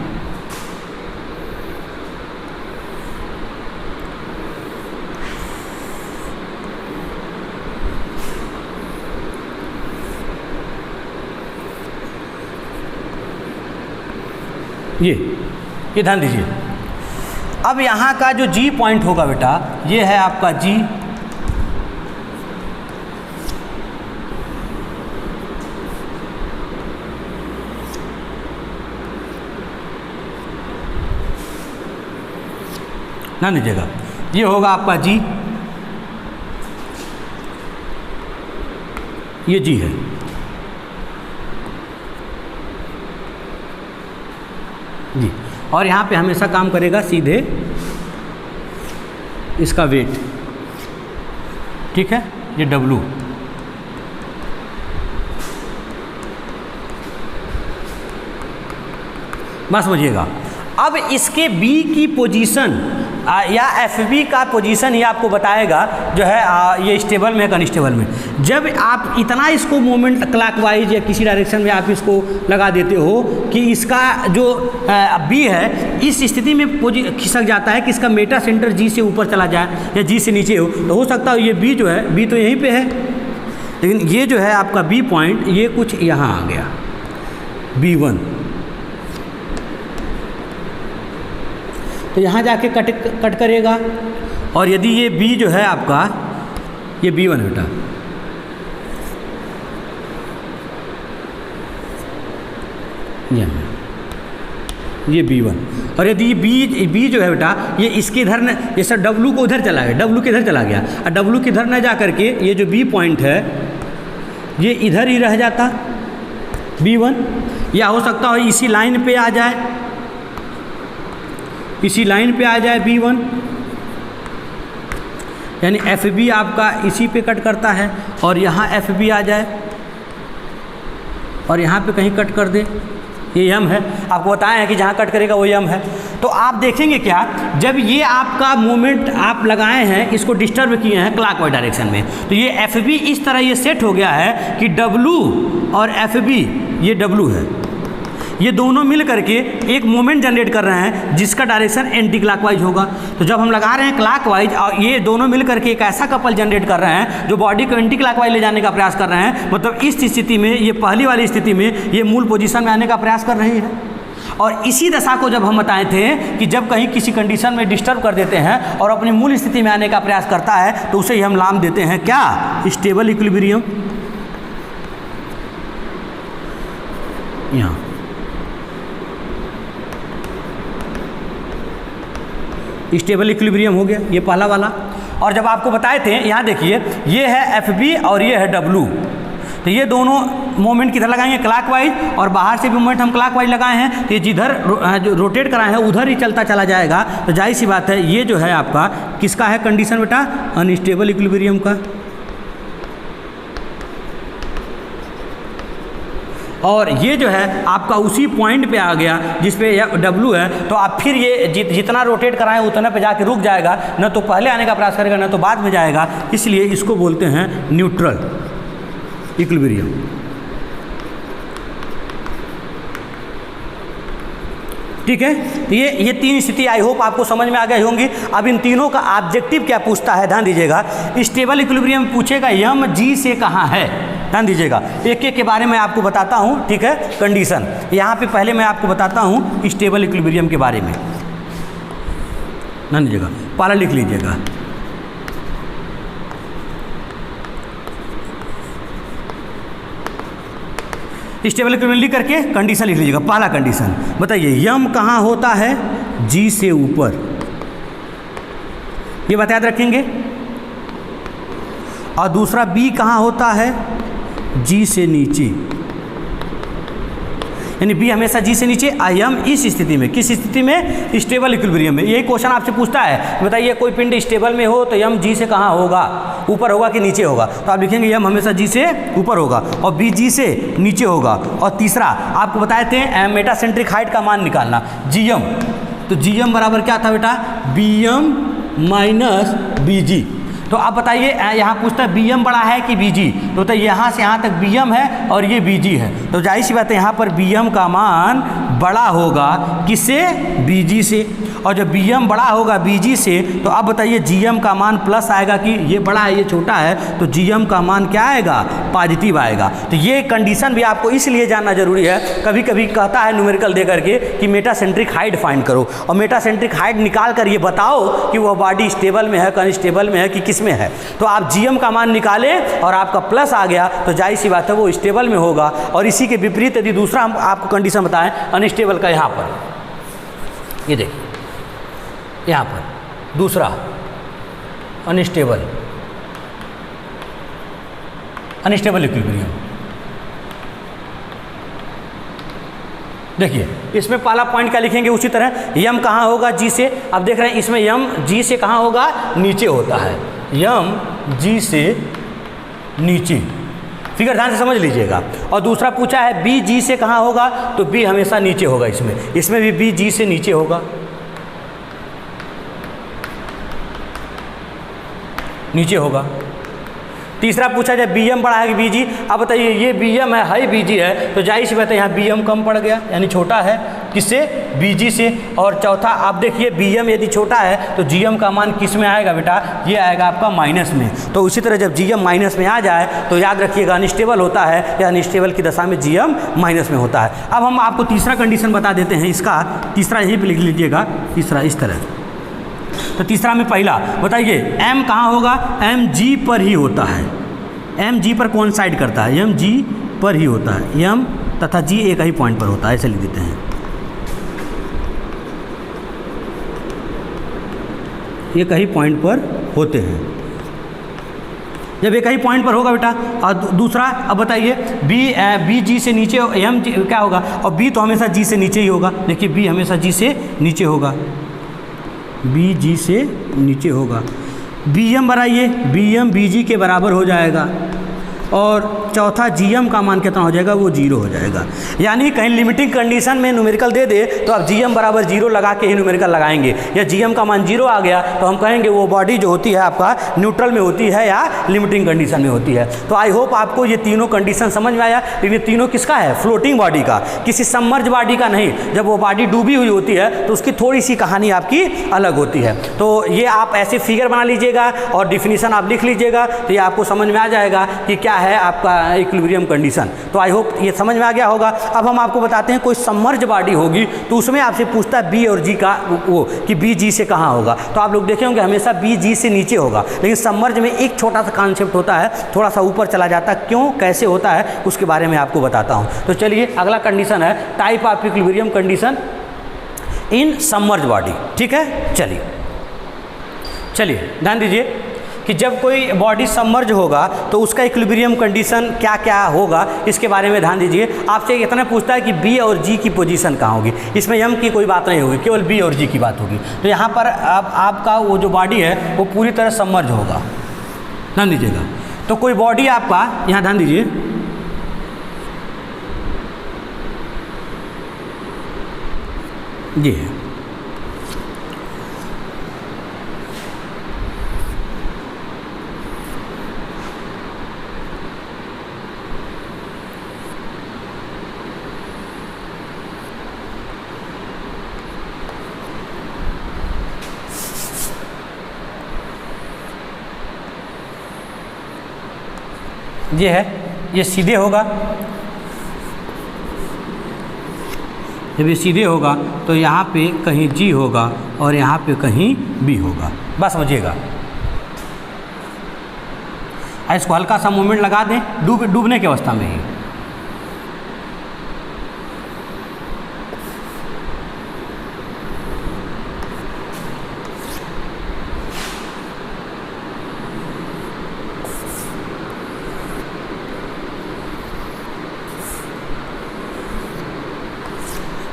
Speaker 1: ये ध्यान दीजिए। अब यहाँ का जो G पॉइंट होगा बेटा, ये है आपका G, ध्यान दीजिएगा, ये होगा आपका G, ये G है। जी, और यहाँ पे हमेशा काम करेगा सीधे इसका वेट, ठीक है, ये W। बस समझिएगा। अब इसके B की पोजीशन या FB का पोजीशन ये आपको बताएगा जो है ये स्टेबल में है अनस्टेबल में। जब आप इतना इसको मूवमेंट क्लॉकवाइज या किसी डायरेक्शन में आप इसको लगा देते हो कि इसका जो B है इस स्थिति में खिसक जाता है कि इसका मेटा सेंटर G से ऊपर चला जाए या G से नीचे हो, तो हो सकता है ये B जो है, B तो यहीं पे है, लेकिन ये जो है आपका B पॉइंट ये कुछ यहाँ आ गया, B1, तो यहाँ जाके कट करेगा। और यदि ये B जो है आपका, ये B1 बेटा, ये B1, और यदि ये B जो है बेटा ये इसके इधर न, जैसे W को उधर चला गया, W के इधर चला गया, और W के इधर न जा करके ये जो B पॉइंट है ये इधर ही रह जाता B1, या हो सकता है इसी लाइन पे आ जाए, इसी लाइन पे आ जाए B1, यानी FB आपका इसी पे कट करता है, और यहाँ FB आ जाए और यहाँ पे कहीं कट कर दे, ये M है। आपको बताया है कि जहाँ कट करेगा वो M है। तो आप देखेंगे क्या, जब ये आपका मूवमेंट आप लगाए हैं, इसको डिस्टर्ब किए हैं क्लॉकवाइज डायरेक्शन में, तो ये FB इस तरह ये सेट हो गया है कि W और FB, ये W है, ये दोनों मिल करके एक मोमेंट जनरेट कर रहे हैं जिसका डायरेक्शन एंटी क्लॉकवाइज होगा। तो जब हम लगा रहे हैं क्लॉकवाइज और ये दोनों मिल करके एक ऐसा कपल जनरेट कर रहे हैं जो बॉडी को एंटी क्लॉकवाइज ले जाने का प्रयास कर रहे हैं, मतलब इस स्थिति में, ये पहली वाली स्थिति में ये मूल पोजीशन में आने का प्रयास कर रही है। और इसी दशा को जब हम बताए थे कि जब कहीं किसी कंडीशन में डिस्टर्ब कर देते हैं और अपनी मूल स्थिति में आने का प्रयास करता है तो उसे ही हम नाम देते हैं क्या, स्टेबल इक्विलिब्रियम। यहाँ स्टेबल इक्विलिब्रियम हो गया, ये पहला वाला। और जब आपको बताए थे, यहाँ देखिए ये है FB और ये है W, तो ये दोनों मोमेंट किधर लगाएंगे, क्लॉकवाइज, और बाहर से भी मोमेंट हम क्लॉकवाइज लगाए हैं तो ये जिधर जो रोटेट कराए हैं उधर ही चलता चला जाएगा। तो जाहिर सी बात है ये जो है आपका किसका है कंडीशन बेटा, अनस्टेबल इक्विलिब्रियम का। और ये जो है आपका उसी पॉइंट पे आ गया जिस पे W है, तो आप फिर ये जितना रोटेट कराएं उतना पे जाके रुक जाएगा, न तो पहले आने का प्रयास करेगा न तो बाद में जाएगा, इसलिए इसको बोलते हैं न्यूट्रल इक्विलिब्रियम। ठीक है, तो ये 3 स्थिति आई होप आपको समझ में आ गई होंगी। अब इन तीनों का ऑब्जेक्टिव क्या पूछता है, ध्यान दीजिएगा। स्टेबल इक्विलिब्रियम पूछेगा M G से कहाँ है, ध्यान दीजिएगा। एक एक के बारे में आपको बताता हूँ, ठीक है। कंडीशन यहाँ पे पहले मैं आपको बताता हूँ स्टेबल इक्विलिब्रियम के बारे में, ध्यान दीजिएगा, पहला लिख लीजिएगा। स्टेबल इक्विलिब्रियम लिख करके कंडीशन लिख लीजिएगा। पहला कंडीशन बताइए, M कहाँ होता है, G से ऊपर, ये बात याद रखेंगे। और दूसरा B कहाँ होता है, G से नीचे, यानी बी हमेशा जी से नीचे, यम इस स्थिति में, किस स्थिति में, स्टेबल इक्विलिब्रियम में। यही क्वेश्चन आपसे पूछता है, बताइए कोई पिंड स्टेबल में हो तो यम जी से कहाँ होगा, ऊपर होगा कि नीचे होगा, तो आप लिखेंगे यम हमेशा जी से ऊपर होगा और बी जी से नीचे होगा। और तीसरा आपको बताए थे मेटासेंट्रिक हाइट का मान निकालना, जीएम, तो जीएम बराबर क्या था बेटा, बीएम माइनस बीजी। तो आप बताइए यहाँ पूछता है बीएम बड़ा है कि बीजी, तो यहाँ से यहाँ तक बीएम है और ये बीजी है, तो जाहिर सी बात है यहाँ पर बीएम का मान बड़ा होगा किससे, बीजी से। और जब बीएम बड़ा होगा बीजी से, तो अब बताइए जीएम का मान प्लस आएगा कि ये बड़ा है ये छोटा है, तो जीएम का मान क्या आएगा, पॉजिटिव आएगा। तो ये कंडीशन भी आपको इसलिए जानना जरूरी है, कभी कभी कहता है न्यूमेरिकल दे करके कि मेटासेंट्रिक हाइट फाइंड करो, और मेटासेंट्रिक हाइट निकाल कर ये बताओ कि वह बॉडी स्टेबल में है, अनस्टेबल में है कि किस में है। तो आप जीएम का मान निकालें और आपका प्लस आ गया, तो जाहिर सी बात है वो स्टेबल में होगा। और इसी के विपरीत यदि दूसरा हम आपको कंडीशन बताएं अनस्टेबल का, यहाँ पर ये देखिए, यहाँ पर दूसरा अनस्टेबल इक्विलिब्रियम, देखिए इसमें पहला पॉइंट क्या लिखेंगे, उसी तरह यम कहाँ होगा, जी से। अब देख रहे हैं इसमें यम जी से कहाँ होगा, नीचे होता है, यम जी से नीचे, फिगर ध्यान से समझ लीजिएगा। और दूसरा पूछा है बी जी से कहाँ होगा, तो बी हमेशा नीचे होगा, इसमें भी बी जी से नीचे होगा, नीचे होगा। तीसरा पूछा जाए बीएम बड़ा है कि बीजी, अब बताइए ये बीएम है, हाई बीजी है, तो जाहिर सी बात है यहाँ बीएम कम पड़ गया, यानी छोटा है किससे, बीजी से। और चौथा आप देखिए बीएम यदि छोटा है तो जीएम का मान किस में आएगा बेटा, ये आएगा आपका माइनस में। तो उसी तरह जब जीएम माइनस में आ जाए तो याद रखिएगा अनस्टेबल होता है, या अनस्टेबल की दशा में जीएम माइनस में होता है। अब हम आपको तीसरा कंडीशन बता देते हैं इसका, तीसरा यहीं पर लिख लीजिएगा, तीसरा इस तरह। तो तीसरा में पहला बताइए m कहाँ होगा, m g पर ही होता है, m g पर कौन साइड करता है, m g पर ही होता है, m तथा g एक ही पॉइंट पर होता है, ऐसे लिख देते हैं, एक ही पॉइंट पर होते हैं। जब एक ही पॉइंट पर होगा बेटा, और दूसरा अब बताइए बी जी से नीचे, एम क्या होगा, और बी तो हमेशा जी से नीचे ही होगा, देखिए बी हमेशा जी से नीचे होगा, बी जी से नीचे होगा। बी एम बनाइए, बी एम बी जी के बराबर हो जाएगा, और चौथा जीएम का मान कितना हो जाएगा, वो जीरो हो जाएगा। यानी कहीं लिमिटिंग कंडीशन में न्यूमेरिकल दे दे तो आप जीएम बराबर जीरो लगा के ही न्यूमेरिकल लगाएंगे, या जीएम का मान जीरो आ गया तो हम कहेंगे वो बॉडी जो होती है आपका न्यूट्रल में होती है या लिमिटिंग कंडीशन में होती है। तो आई होप आपको ये तीनों कंडीशन समझ में आया। लेकिन ये तीनों किसका है, फ्लोटिंग बॉडी का, किसी सबमर्ज बॉडी का नहीं। जब वो बॉडी डूबी हुई होती है तो उसकी थोड़ी सी कहानी आपकी अलग होती है। तो ये आप ऐसे फिगर बना लीजिएगा और डिफिनीशन आप लिख लीजिएगा, तो ये आपको समझ में आ जाएगा कि क्या है आपका इक्विलिब्रियम कंडीशन। तो आई होप ये समझ में आ गया होगा। अब हम आपको बताते हैं कोई सबमर्ज बॉडी होगी तो उसमें आपसे पूछता है बी और जी का वो कि बी जी से कहाँ होगा, तो आप लोग देखे होंगे हमेशा बी जी से नीचे होगा। लेकिन सबमर्ज में एक छोटा सा कॉन्सेप्ट होता है, थोड़ा सा ऊपर चला जाता है, क्यों कैसे होता है उसके बारे में आपको बताता हूँ। तो चलिए अगला कंडीशन है type of equilibrium condition in submerge body. ठीक है, चलिए ध्यान दीजिए कि जब कोई बॉडी सबमर्ज होगा तो उसका इक्विलिब्रियम कंडीशन क्या क्या होगा इसके बारे में ध्यान दीजिए। आपसे इतना पूछता है कि बी और जी की पोजीशन कहाँ होगी, इसमें एम की कोई बात नहीं होगी, केवल बी और जी की बात होगी। तो यहाँ पर आपका वो जो बॉडी है वो पूरी तरह सबमर्ज होगा, ध्यान दीजिएगा। तो कोई बॉडी आपका, यहाँ ध्यान दीजिए, जी है, ये है, ये सीधे होगा। जब ये सीधे होगा तो यहाँ पे कहीं जी होगा और यहाँ पे कहीं बी होगा, बस समझिएगा। इसको हल्का सा मूवमेंट लगा दें डूबने की अवस्था में ही।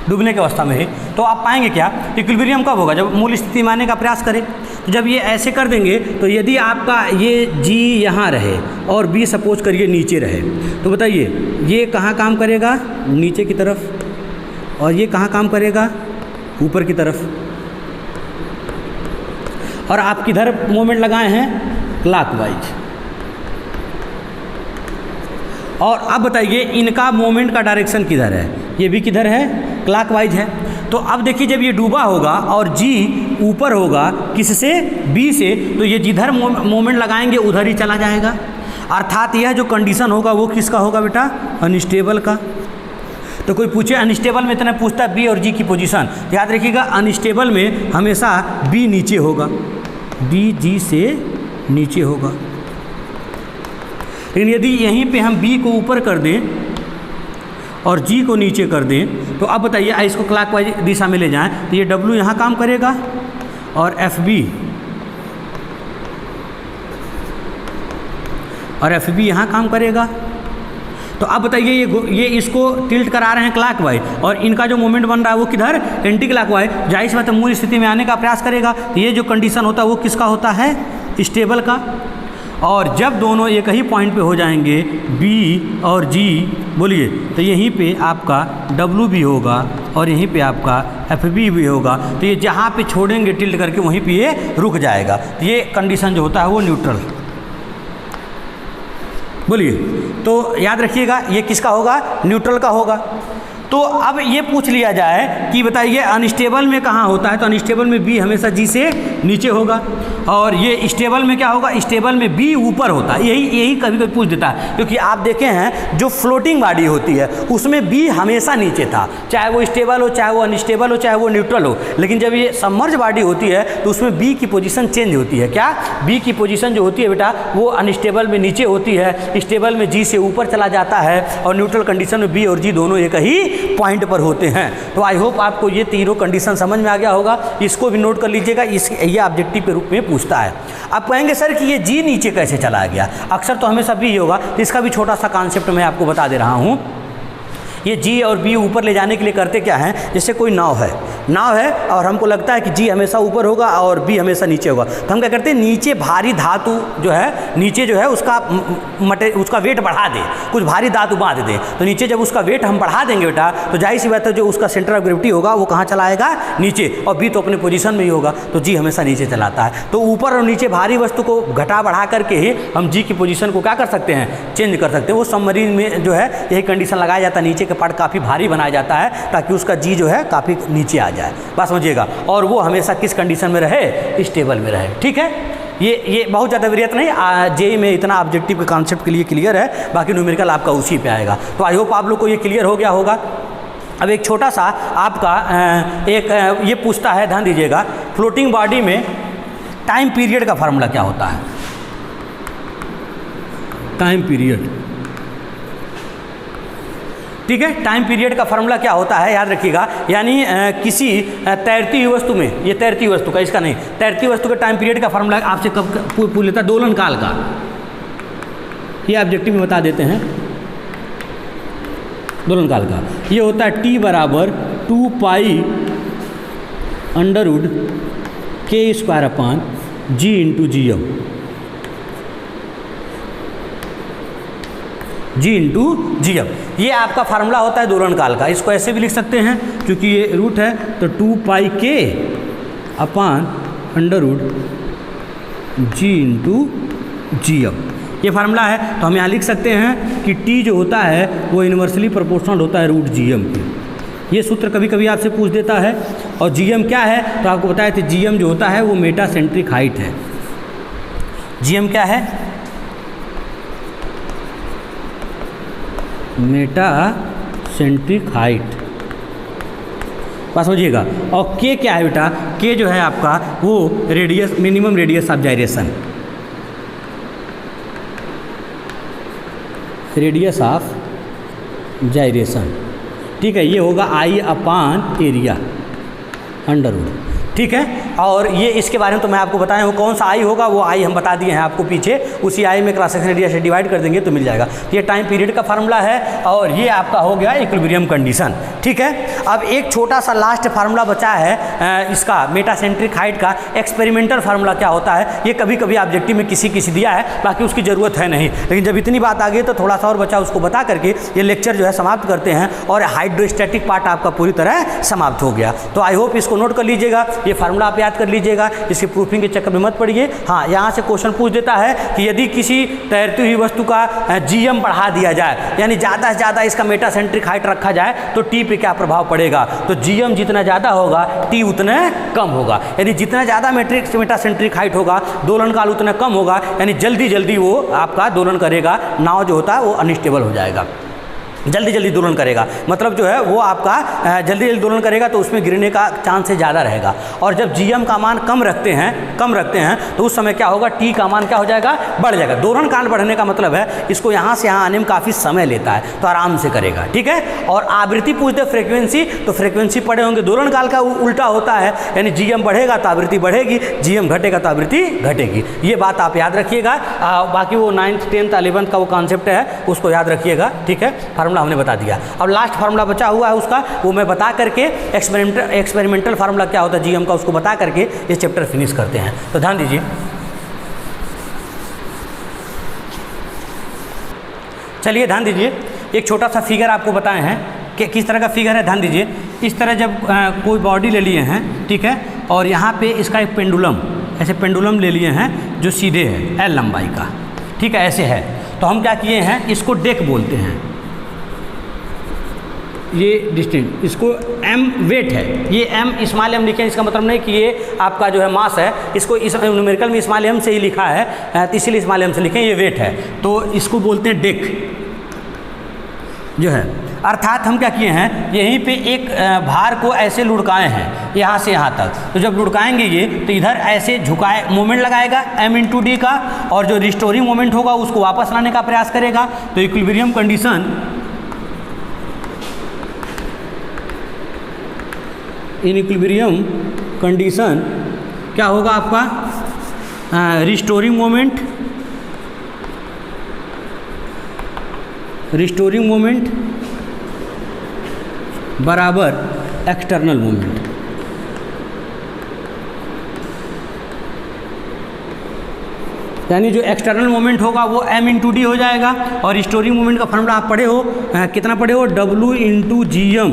Speaker 1: डूबने की अवस्था में है, तो आप पाएंगे क्या, इक्विलिब्रियम कब होगा, जब मूल स्थिति में आने का प्रयास करें। तो जब ये ऐसे कर देंगे तो यदि आपका ये जी यहाँ रहे और बी सपोज करिए नीचे रहे, तो बताइए ये कहाँ काम करेगा, नीचे की तरफ, और ये कहाँ काम करेगा, ऊपर की तरफ। और आप किधर मोमेंट लगाए हैं, क्लॉकवाइज। और अब बताइए इनका मोमेंट का डायरेक्शन किधर है, ये भी किधर है, क्लॉकवाइज है। तो अब देखिए जब ये डूबा होगा और जी ऊपर होगा किससे, बी से, तो ये जिधर मोमेंट लगाएंगे उधर ही चला जाएगा। अर्थात यह जो कंडीशन होगा वो किसका होगा बेटा, अनस्टेबल का। तो कोई पूछे अनस्टेबल में इतना पूछता है बी और जी की पोजीशन, याद रखिएगा अनस्टेबल में हमेशा बी नीचे होगा, बी जी से नीचे होगा। लेकिन यदि यहीं पे हम बी को ऊपर कर दें और जी को नीचे कर दें, तो अब बताइए इसको क्लॉकवाइज दिशा में ले जाएं, तो ये डब्ल्यू यहाँ काम करेगा और एफ बी यहाँ काम करेगा। तो अब बताइए ये इसको टिल्ट करा रहे हैं क्लॉकवाइज, और इनका जो मोमेंट बन रहा है वो किधर, एंटी क्लॉकवाइज। जाहिर सी बात है मूल स्थिति में आने का प्रयास करेगा, तो ये जो कंडीशन होता है वो किसका होता है, स्टेबल का। और जब दोनों एक ही पॉइंट पे हो जाएंगे बी और जी, बोलिए, तो यहीं पे आपका डब्ल्यू भी होगा और यहीं पे आपका एफ भी होगा। तो ये जहाँ पे छोड़ेंगे टिल्ट करके वहीं पे ये रुक जाएगा। तो ये कंडीशन जो होता है वो न्यूट्रल, बोलिए। तो याद रखिएगा ये किसका होगा, न्यूट्रल का होगा। तो अब ये पूछ लिया जाए कि बताइए अनस्टेबल में कहाँ होता है, तो अनस्टेबल में बी हमेशा जी से नीचे होगा, और ये स्टेबल में क्या होगा, स्टेबल में बी ऊपर होता है। यही कभी कभी पूछ देता है, क्योंकि आप देखे हैं जो फ्लोटिंग बॉडी होती है उसमें बी हमेशा नीचे था, चाहे वो स्टेबल हो, चाहे वो अनस्टेबल हो, चाहे वो न्यूट्रल हो। लेकिन जब ये सबमर्ज बॉडी होती है तो उसमें बी की पोजीशन चेंज होती है। क्या, बी की पोजीशन जो होती है बेटा वो अनस्टेबल में नीचे होती है, स्टेबल में जी से ऊपर चला जाता है, और न्यूट्रल कंडीशन में बी और जी दोनों एक ही पॉइंट पर होते हैं। तो आई होप आपको ये तीनों कंडीशन समझ में आ गया होगा, इसको भी नोट कर लीजिएगा, ये ऑब्जेक्टिव के रूप में पूछता है। आप कहेंगे सर कि ये जी नीचे कैसे चला गया, अक्सर तो हमेशा बी होगा, तो इसका भी छोटा सा कॉन्सेप्ट मैं आपको बता दे रहा हूँ। ये जी और बी ऊपर ले जाने के लिए करते क्या हैं, जैसे कोई नाव है और हमको लगता है कि जी हमेशा ऊपर होगा और बी हमेशा नीचे होगा, तो हम क्या करते हैं, नीचे भारी धातु जो है नीचे जो है उसका वेट बढ़ा दे, कुछ भारी धातु बांध दे। तो नीचे जब उसका वेट हम बढ़ा देंगे बेटा, तो जाहिर सी बात है जो उसका सेंटर ऑफ ग्रेविटी होगा वो कहाँ चला आएगा, नीचे, और बी तो अपने पोजीशन में ही होगा, तो जी हमेशा नीचे चलाता है। तो ऊपर और नीचे भारी वस्तु को घटा बढ़ा करके ही हम जी की पोजीशन को क्या कर सकते हैं, चेंज कर सकते हैं। वो सबमरीन में जो है यही कंडीशन लगाया जाता है, नीचे के पार्ट काफ़ी भारी बनाया जाता है ताकि उसका जी जो है काफ़ी नीचे आ जाए, बात समझिएगा, और वो हमेशा किस कंडीशन में रहे, स्टेबल में रहे। ठीक है, ये बहुत ज़्यादा वरीयत नहीं, जेई में इतना ऑब्जेक्टिव के कॉन्सेप्ट के लिए क्लियर है, बाकी न्यूमेरिकल आपका उसी पे आएगा। तो आई होप आप लोग को ये क्लियर हो गया होगा। अब एक छोटा सा आपका ये पूछता है, ध्यान दीजिएगा, फ्लोटिंग बॉडी में टाइम पीरियड का फार्मूला क्या होता है, टाइम पीरियड, ठीक है, टाइम पीरियड का फार्मूला क्या होता है, याद रखिएगा। यानी किसी तैरती हुई वस्तु में, ये तैरती हुई वस्तु का, इसका नहीं, तैरती वस्तु के टाइम पीरियड का फार्मूला आपसे कब पूछ लेता है, दोलन काल का, ये ऑब्जेक्टिव में बता देते हैं। दोलन काल का ये होता है टी बराबर 2 पाई अंडरवुड के स्क्वायर अपान जी इंटू जी एम, जी इंटू जी एम, ये आपका फार्मूला होता है दोलन काल का। इसको ऐसे भी लिख सकते हैं क्योंकि ये रूट है, तो 2 पाई के अपान अंडरवुड जी इंटू जी एम, ये फार्मूला है। तो हम यहाँ लिख सकते हैं कि टी जो होता है वो इन्वर्सली प्रोपोर्शनल होता है रूट जी एम के। ये सूत्र कभी कभी आपसे पूछ देता है। और जी एम क्या है, तो आपको बताया था जी एम जो होता है वो मेटासेंट्रिक हाइट है। जी एम क्या है, मेटासेंट्रिक हाइट, बात समझिएगा। और के क्या है बेटा, के जो है आपका वो radius, minimum radius of gyration, radius of gyration, ठीक है, ये होगा आई अपान एरिया अंडरवुड। ठीक है। और ये इसके बारे में तो मैं आपको बताया हूँ, कौन सा आई होगा वो आई हम बता दिए हैं आपको पीछे, उसी आई में क्रॉस सेक्शन एरिया से डिवाइड कर देंगे तो मिल जाएगा। ये टाइम पीरियड का फार्मूला है और ये आपका हो गया इक्विलिब्रियम कंडीशन, ठीक है। अब एक छोटा सा लास्ट फार्मूला बचा है इसका मेटासेंट्रिक हाइट का। एक्सपेरिमेंटल फार्मूला क्या होता है ये कभी कभी ऑब्जेक्टिव में किसी दिया है, बाकी उसकी ज़रूरत है नहीं, लेकिन जब इतनी बात आ गई तो थोड़ा सा और बचा, उसको बता करके ये लेक्चर जो है समाप्त करते हैं और हाइड्रोस्टैटिक पार्ट आपका पूरी तरह समाप्त हो गया। तो आई होप इसको नोट कर लीजिएगा, ये फार्मूला आप याद कर लीजिएगा, इसकी प्रूफिंग के चक्कर में मत पड़िए। हाँ, यहाँ से क्वेश्चन पूछ देता है कि यदि किसी तैरती हुई वस्तु का जीएम बढ़ा दिया जाए, यानी ज़्यादा से ज़्यादा इसका मेटासेंट्रिक हाइट रखा जाए तो टी पे क्या प्रभाव पड़ेगा। तो जीएम जितना ज़्यादा होगा टी उतना कम होगा, यानी जितना ज़्यादा मेटासेंट्रिक हाइट होगा दोलन काल उतना कम होगा, यानी जल्दी जल्दी वो आपका दोलन करेगा, नाव जो होता है वो अनस्टेबल हो जाएगा, जल्दी जल्दी दोलन करेगा, मतलब जो है वो आपका जल्दी जल्दी दोलन करेगा तो उसमें गिरने का चांस ज़्यादा रहेगा। और जब जीएम का मान कम रखते हैं तो उस समय क्या होगा, टी का मान क्या हो जाएगा, बढ़ जाएगा। दोलन काल बढ़ने का मतलब है इसको यहाँ से यहाँ आने में काफ़ी समय लेता है, तो आराम से करेगा, ठीक है। और आवृत्ति पूछते फ्रीक्वेंसी, तो फ्रीक्वेंसी पढ़े होंगे, दोलन काल का उल्टा होता है, यानी जीएम बढ़ेगा तो आवृत्ति बढ़ेगी, जीएम घटेगा तो आवृत्ति घटेगी। ये बात आप याद रखिएगा। बाकी वो 9th 10th 11th का वो कॉन्सेप्ट है, उसको याद रखिएगा, ठीक है। फार्मूला हमने बता दिया। अब लास्ट फार्मूला बचा हुआ है उसका, वो मैं बता करके एक्सपेरिमेंटल फार्मूला क्या होता है जीएम का, उसको बता करके ये चैप्टर फिनिश करते हैं। तो ध्यान दीजिए, चलिए ध्यान दीजिए, एक छोटा सा फिगर आपको बताए हैं कि किस तरह का फिगर है। ध्यान दीजिए, इस तरह जब कोई बॉडी ले लिए हैं, ठीक है, और यहाँ पे इसका एक पेंडुलम, ऐसे पेंडुलम ले लिए हैं जो सीधे है एल लंबाई का, ठीक है, ऐसे है। तो हम क्या किए हैं, इसको डेक बोलते हैं, ये डिस्टेंस, इसको m वेट है, ये m स्मॉल m लिखे हैं, इसका मतलब नहीं कि ये आपका जो है मास है, इसको इस न्यूमेरिकल में स्मॉल m से ही लिखा है, तो इसीलिए स्मॉल m से लिखें, ये वेट है, तो इसको बोलते हैं डेक जो है। अर्थात हम क्या किए हैं, यहीं पे एक भार को ऐसे लुढ़काए हैं यहाँ से यहाँ तक, तो जब लुढ़काएंगे ये तो इधर ऐसे झुकाए मोमेंट लगाएगा m/d का, और जो रिस्टोरिंग मोमेंट होगा उसको वापस लाने का प्रयास करेगा। तो equilibrium condition, in equilibrium condition क्या होगा आपका, रिस्टोरिंग मोमेंट बराबर एक्सटर्नल मोमेंट। यानी जो एक्सटर्नल मोमेंट होगा वो m/d हो जाएगा, और रिस्टोरिंग मोमेंट का फॉर्मूला आप पढ़े हो, कितना पढ़े हो, W/gm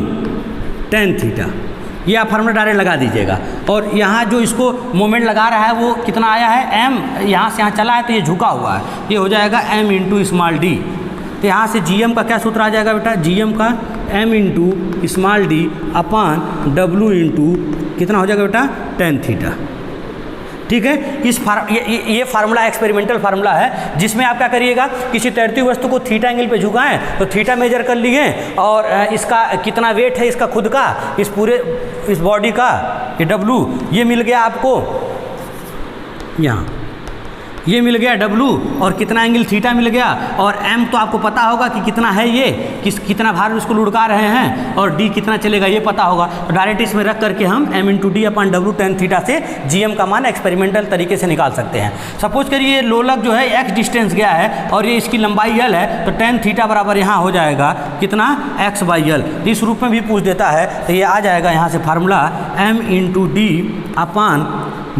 Speaker 1: tan थीटा, ये आप फार्मूला डायरेक्ट लगा दीजिएगा। और यहाँ जो इसको मोमेंट लगा रहा है वो कितना आया है, m, यहाँ से यहाँ चला है तो ये झुका हुआ है, ये हो जाएगा m/d। तो यहाँ से gm का क्या सूत्र आ जाएगा बेटा, gm का m/d अपान w कितना हो जाएगा बेटा, tan थीटा, ठीक है। ये फार्मूला एक्सपेरिमेंटल फार्मूला है, जिसमें आप क्या करिएगा, किसी तैरती हुई वस्तु को थीटा एंगल पे झुकाएं तो थीटा मेजर कर लिए, और इसका कितना वेट है इसका खुद का, इस बॉडी का, ये W, ये मिल गया आपको यहाँ, ये मिल गया W, और कितना एंगल थीटा मिल गया, और m तो आपको पता होगा कि कितना है, ये कितना भार उसको लुढ़का रहे हैं, और d कितना चलेगा ये पता होगा। तो डायरेक्ट इसमें रख करके हम m/d अपान w tan थीटा से gm का मान एक्सपेरिमेंटल तरीके से निकाल सकते हैं। सपोज करिए लोलक जो है x डिस्टेंस गया है और ये इसकी लंबाई l है, तो tan थीटा बराबर यहाँ हो जाएगा कितना, x/l। इस रूप में भी पूछ देता है तो ये आ जाएगा यहाँ से फार्मूला m/d अपान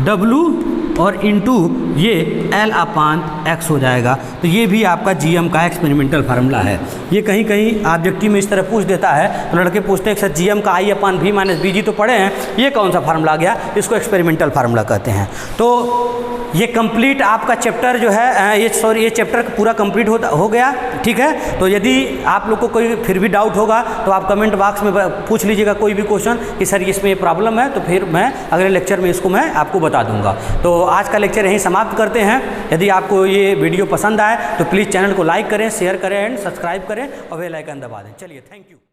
Speaker 1: w और इंटू ये L अपान x हो जाएगा। तो ये भी आपका GM का एक्सपेरिमेंटल फार्मूला है। ये कहीं कहीं ऑब्जेक्टिव में इस तरह पूछ देता है, तो लड़के पूछते हैं कि सर GM का I upon V minus BG तो पढ़े हैं, ये कौन सा फार्मूला आ गया, इसको एक्सपेरिमेंटल फार्मूला कहते हैं। तो ये कंप्लीट आपका चैप्टर जो है, ये चैप्टर पूरा कंप्लीट हो गया, ठीक है। तो यदि आप लोग को कोई फिर भी डाउट होगा तो आप कमेंट बॉक्स में पूछ लीजिएगा कोई भी क्वेश्चन कि सर इसमें ये प्रॉब्लम है, तो फिर मैं अगले लेक्चर में इसको मैं आपको बता दूंगा। तो आज का लेक्चर यहीं समाप्त करते हैं। यदि आपको ये वीडियो पसंद आए तो प्लीज़ चैनल को लाइक करें, शेयर करें एंड सब्सक्राइब करें और बेल आइकन दबा दें। चलिए, थैंक यू।